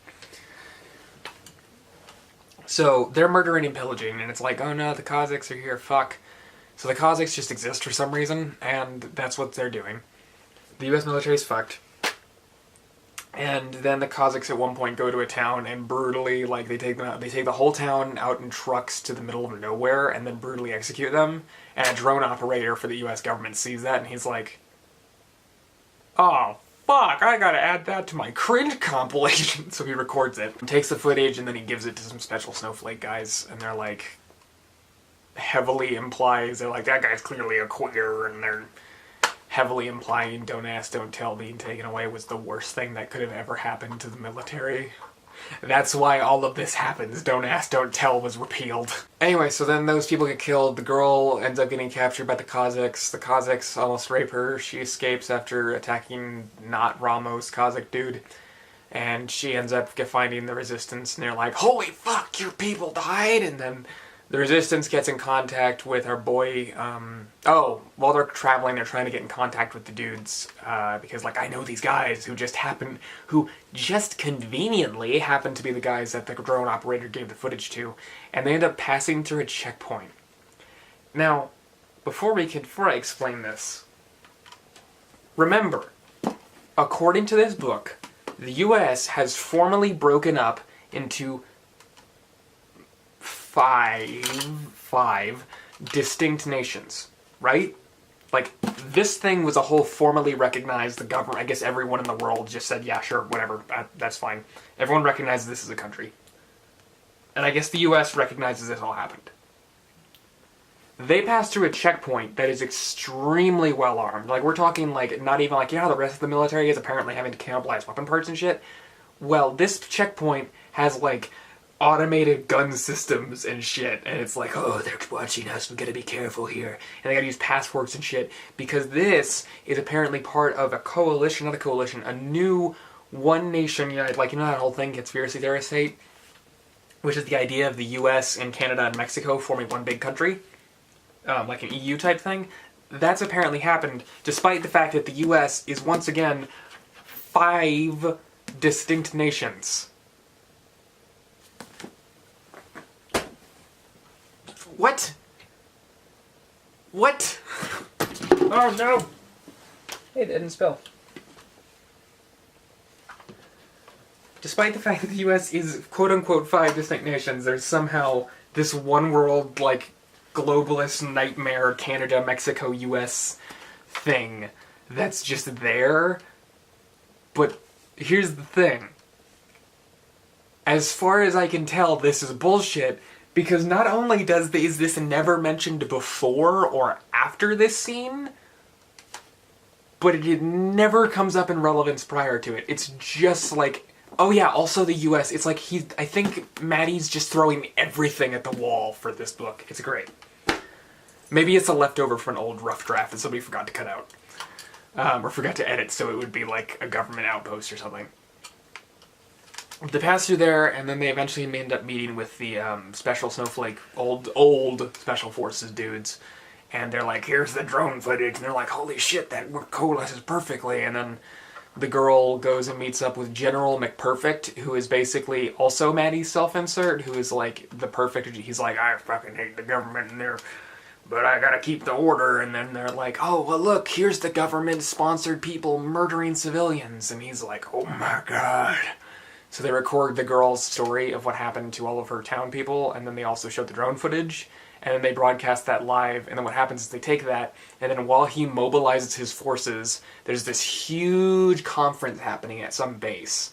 So they're murdering and pillaging, and it's like, oh no, the Cossacks are here, fuck. So the Cossacks just exist for some reason, and that's what they're doing. The US military is fucked. And then the Cossacks at one point go to a town and brutally, like, they take the whole town out in trucks to the middle of nowhere and then brutally execute them. And a drone operator for the US government sees that and he's like, oh, fuck, I gotta add that to my cringe compilation. So he records it, takes the footage, and then he gives it to some special snowflake guys, and they're like, heavily implies, they're like, that guy's clearly a queer, and they're heavily implying Don't Ask, Don't Tell being taken away was the worst thing that could have ever happened to the military. That's why all of this happens. Don't Ask, Don't Tell was repealed. Anyway, so then those people get killed. The girl ends up getting captured by the Cossacks. The Cossacks almost rape her. She escapes after attacking not Ramos, Cossack dude. And she ends up finding the resistance, and they're like, holy fuck, your people died! And then the resistance gets in contact with our boy, while they're traveling, they're trying to get in contact with the dudes, because, like, I know these guys who just conveniently happen to be the guys that the drone operator gave the footage to, and they end up passing through a checkpoint. Now, before I explain this, remember, according to this book, the US has formally broken up into five distinct nations, right? Like, this thing was a whole formally recognized, the government, I guess everyone in the world just said, yeah, sure, whatever, that's fine. Everyone recognizes this as a country. And I guess the US recognizes this all happened. They pass through a checkpoint that is extremely well armed. Like, we're talking, like, not even like, yeah, the rest of the military is apparently having to cannibalize weapon parts and shit. Well, this checkpoint has, like, automated gun systems and shit, and it's like, oh, they're watching us, we gotta be careful here, and they gotta use passwords and shit, because this is apparently part of a coalition, not a coalition, a new one nation united, like, you know that whole thing, conspiracy theorists hate, which is the idea of the US and Canada and Mexico forming one big country, like an EU type thing. That's apparently happened, despite the fact that the US is once again 5 distinct nations. What? What? Oh no! Hey, it didn't spill. Despite the fact that the US is quote-unquote 5 distinct nations, there's somehow this one world, like, globalist nightmare Canada, Mexico, US thing that's just there. But here's the thing. As far as I can tell, this is bullshit. Because not only is this never mentioned before or after this scene, but it never comes up in relevance prior to it. It's just like, oh yeah, also the US, it's like I think Maddie's just throwing everything at the wall for this book. It's great. Maybe it's a leftover from an old rough draft that somebody forgot to cut out. Or forgot to edit so it would be like a government outpost or something. They pass through there, and then they eventually end up meeting with the special snowflake, old special forces dudes. And they're like, here's the drone footage. And they're like, holy shit, that coalesces perfectly. And then the girl goes and meets up with General McPerfect, who is basically also Maddie's self-insert, who is like the perfect... He's like, I fucking hate the government and they're... But I gotta keep the order. And then they're like, oh, well, look, here's the government-sponsored people murdering civilians. And he's like, oh my god. So they record the girl's story of what happened to all of her town people, and then they also show the drone footage, and then they broadcast that live, and then what happens is they take that, and then while he mobilizes his forces, there's this huge conference happening at some base,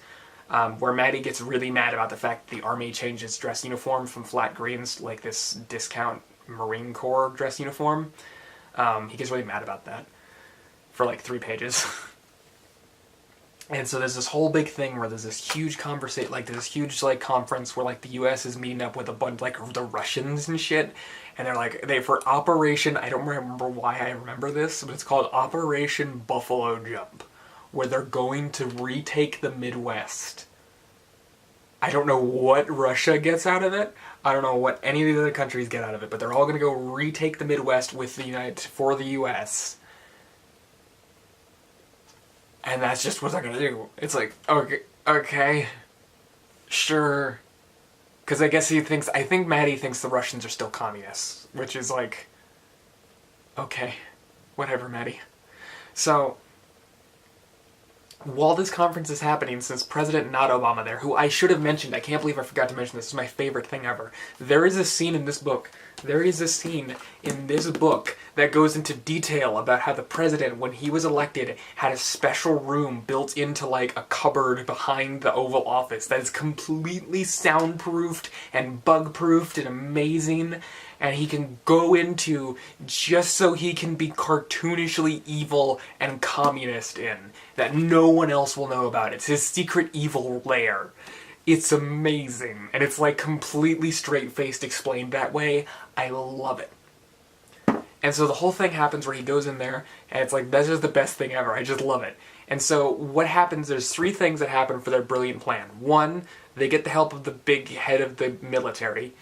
where Maddie gets really mad about the fact that the army changed its dress uniform from flat greens to like this discount Marine Corps dress uniform. He gets really mad about that for like 3 pages. And so there's this whole big thing where there's this huge conversation, like this huge like conference where like the U.S. is meeting up with a bunch like the Russians and shit, and they're like for Operation, I don't remember why I remember this, but it's called Operation Buffalo Jump, where they're going to retake the Midwest. I don't know what Russia gets out of it. I don't know what any of the other countries get out of it, but they're all going to go retake the Midwest with for the U.S. And that's just what they're gonna do. It's like, okay, sure. Because I think Maddie thinks the Russians are still communists, which is like, okay, whatever, Maddie. So, while this conference is happening, since President not Obama there, who I should have mentioned, I can't believe I forgot to mention this is my favorite thing ever. There is a scene in this book that goes into detail about how the president, when he was elected, had a special room built into like a cupboard behind the Oval Office that is completely soundproofed and bug-proofed and amazing, and he can go into just so he can be cartoonishly evil and communist in, that no one else will know about. It's his secret evil lair. It's amazing, and it's like completely straight-faced explained that way. I love it. And so the whole thing happens where he goes in there, and it's like, that's just the best thing ever. I just love it. And so what happens, there's 3 things that happen for their brilliant plan. 1, they get the help of the big head of the military,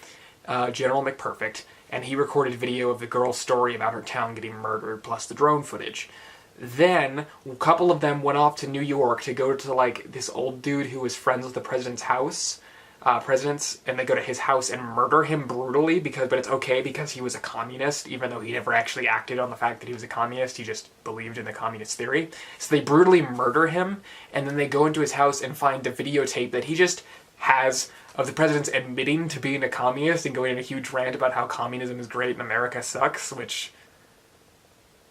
General McPerfect, and he recorded video of the girl's story about her town getting murdered, plus the drone footage. Then, a couple of them went off to New York to go to, like, this old dude who was friends with the president's house, and they go to his house and murder him brutally, but it's okay because he was a communist, even though he never actually acted on the fact that he was a communist, he just believed in the communist theory. So they brutally murder him, and then they go into his house and find a videotape that he just has of the president's admitting to being a communist and going in a huge rant about how communism is great and America sucks, which,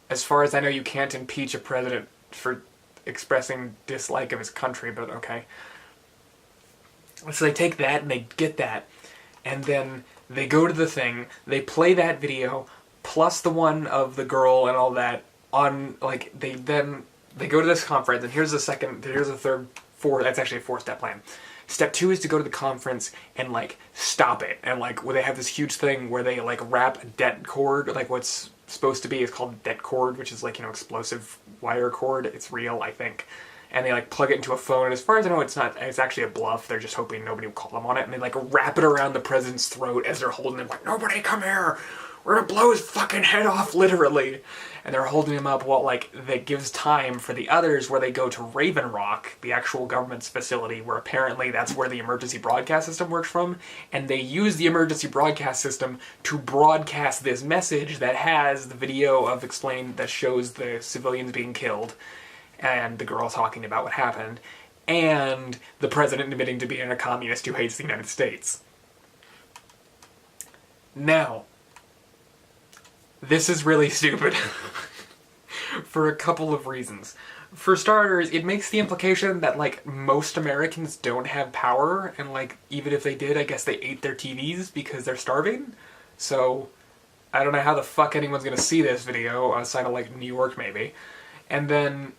as far as I know, you can't impeach a president for expressing dislike of his country, but okay. So they take that and they get that, and then they go to the thing, they play that video, plus the one of the girl and all that, on, like, they go to this conference, and here's the 4-step plan. Step 2 is to go to the conference and, like, stop it, and, like, where they have this huge thing where they, like, wrap a det cord, like, what's supposed to be is called det cord, which is, like, you know, explosive wire cord. It's real, I think. And they, like, plug it into a phone, and as far as I know, it's actually a bluff. They're just hoping nobody will call them on it, and they, like, wrap it around the president's throat as they're holding him, like, nobody come here! We're gonna blow his fucking head off, literally! And they're holding him up while, like, that gives time for the others where they go to Raven Rock, the actual government's facility, where apparently that's where the emergency broadcast system works from, and they use the emergency broadcast system to broadcast this message that has the video that shows the civilians being killed, and the girl talking about what happened, and the president admitting to being a communist who hates the United States. Now, this is really stupid for a couple of reasons. For starters, it makes the implication that, like, most Americans don't have power, and, like, even if they did, I guess they ate their TVs because they're starving. So, I don't know how the fuck anyone's gonna see this video outside of, like, New York, maybe. And then,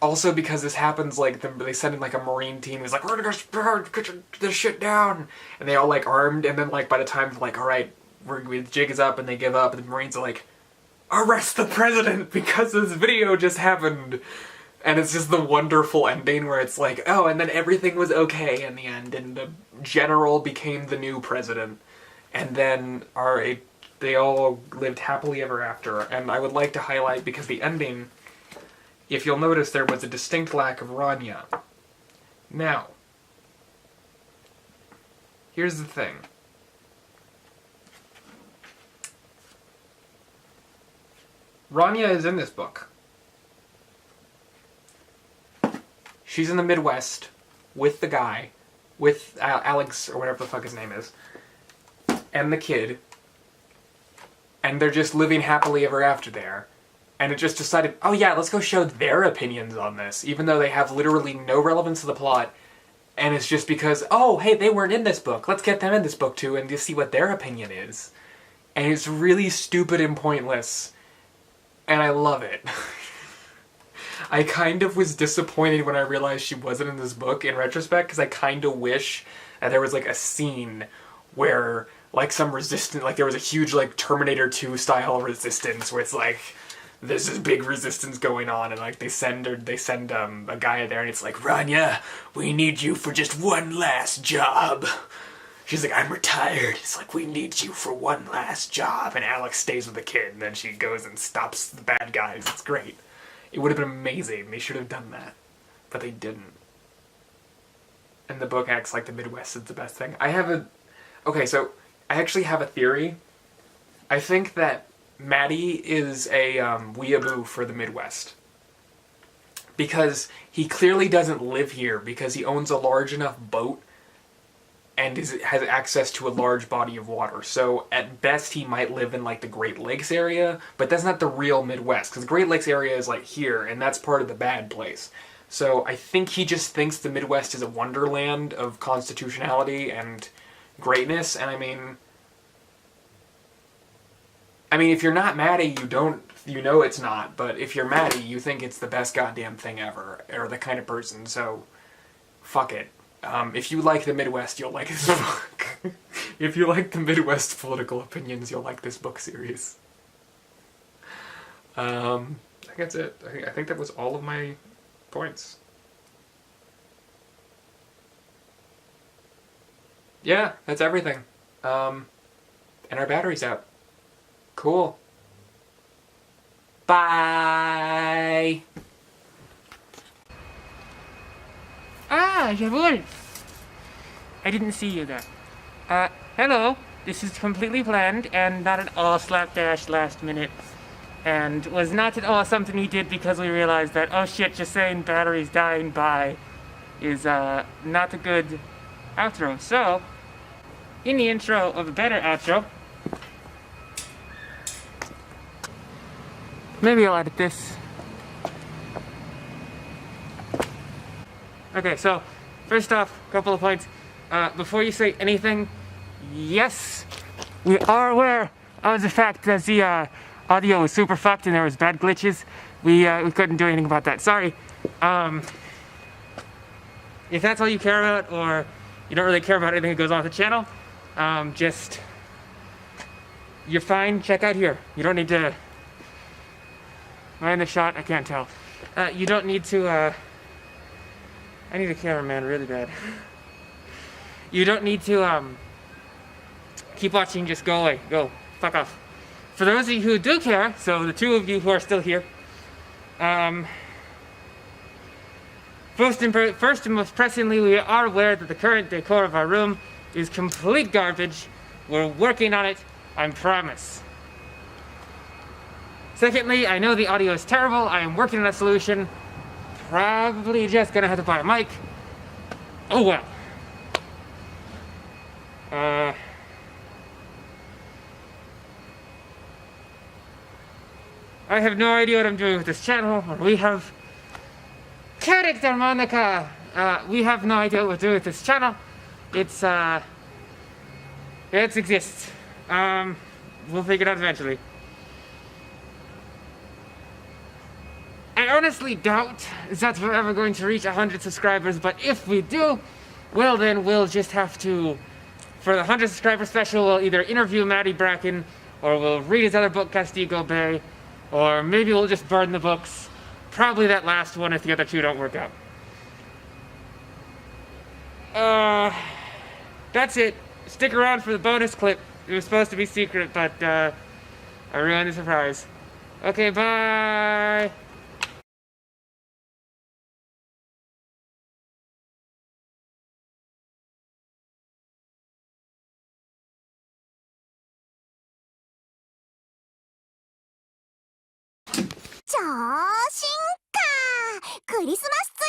also because this happens, like, they send in, like, a Marine team who's like, we're gonna go get this shit down! And they all, like, armed, and then, like, by the time, like, alright, the jig is up, and they give up, and the Marines are like, arrest the president, because this video just happened! And it's just the wonderful ending where it's like, oh, and then everything was okay in the end, and the general became the new president, and then they all lived happily ever after. And I would like to highlight, because the ending, if you'll notice, there was a distinct lack of Rania. Now, here's the thing. Rania is in this book. She's in the Midwest with the guy, with Alex, or whatever the fuck his name is, and the kid, and they're just living happily ever after there. And it just decided, oh yeah, let's go show their opinions on this, even though they have literally no relevance to the plot. And it's just because, oh, hey, they weren't in this book. Let's get them in this book too and just see what their opinion is. And it's really stupid and pointless. And I love it. I kind of was disappointed when I realized she wasn't in this book in retrospect, because I kind of wish that there was like a scene where like some resistance, like there was a huge like Terminator 2 style resistance where it's like, there's this big resistance going on, and like they send a guy there, and it's like, Rania, we need you for just one last job. She's like, I'm retired. It's like, we need you for one last job. And Alex stays with the kid, and then she goes and stops the bad guys. It's great. It would have been amazing. They should have done that. But they didn't. And the book acts like the Midwest is the best thing. Okay, so I actually have a theory. I think that Maddie is a weeaboo for the Midwest. Because he clearly doesn't live here, because he owns a large enough boat and has access to a large body of water. So at best he might live in like the Great Lakes area, but that's not the real Midwest, because the Great Lakes area is like here, and that's part of the bad place. So I think he just thinks the Midwest is a wonderland of constitutionality and greatness, and I mean, if you're not Maddie, you know it's not, but if you're Maddie, you think it's the best goddamn thing ever, or the kind of person, so fuck it. If you like the Midwest, you'll like this book. If you like the Midwest political opinions, you'll like this book series. I think that's it. I think that was all of my points. Yeah, that's everything. And our battery's out. Cool. Bye! Ah, jawohl! I didn't see you there. Hello. This is completely planned and not at all slapdash last minute. And was not at all something we did because we realized that, oh shit, just saying batteries dying by is not a good outro. So, in the intro of a better outro, maybe I'll edit this. Okay, so first off, a couple of points. Before you say anything, yes, we are aware of the fact that the audio was super fucked and there was bad glitches. We couldn't do anything about that. Sorry. If that's all you care about, or you don't really care about anything that goes on with the channel, you're fine. Check out here. You don't need to. Am I in the shot? I can't tell. You don't need to. I need a cameraman really bad. You don't need to keep watching, just go away. Go. Fuck off. For those of you who do care, so the two of you who are still here, first and most pressingly, we are aware that the current decor of our room is complete garbage. We're working on it, I promise. Secondly, I know the audio is terrible. I am working on a solution. Probably just gonna have to buy a mic. Oh well. I have no idea what I'm doing with this channel. We have character Monica. We have no idea what we're doing with this channel. It exists. We'll figure it out eventually. I honestly doubt that we're ever going to reach 100 subscribers, but if we do, well then we'll just have to, for the 100 subscriber special, we'll either interview Maddie Bracken, or we'll read his other book, Castigo Bay, or maybe we'll just burn the books, Probably that last one if the other two don't work out. That's it. Stick around for the bonus clip. It was supposed to be secret, but I ruined the surprise. Okay, bye! Cosingかクリスマスツ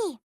リー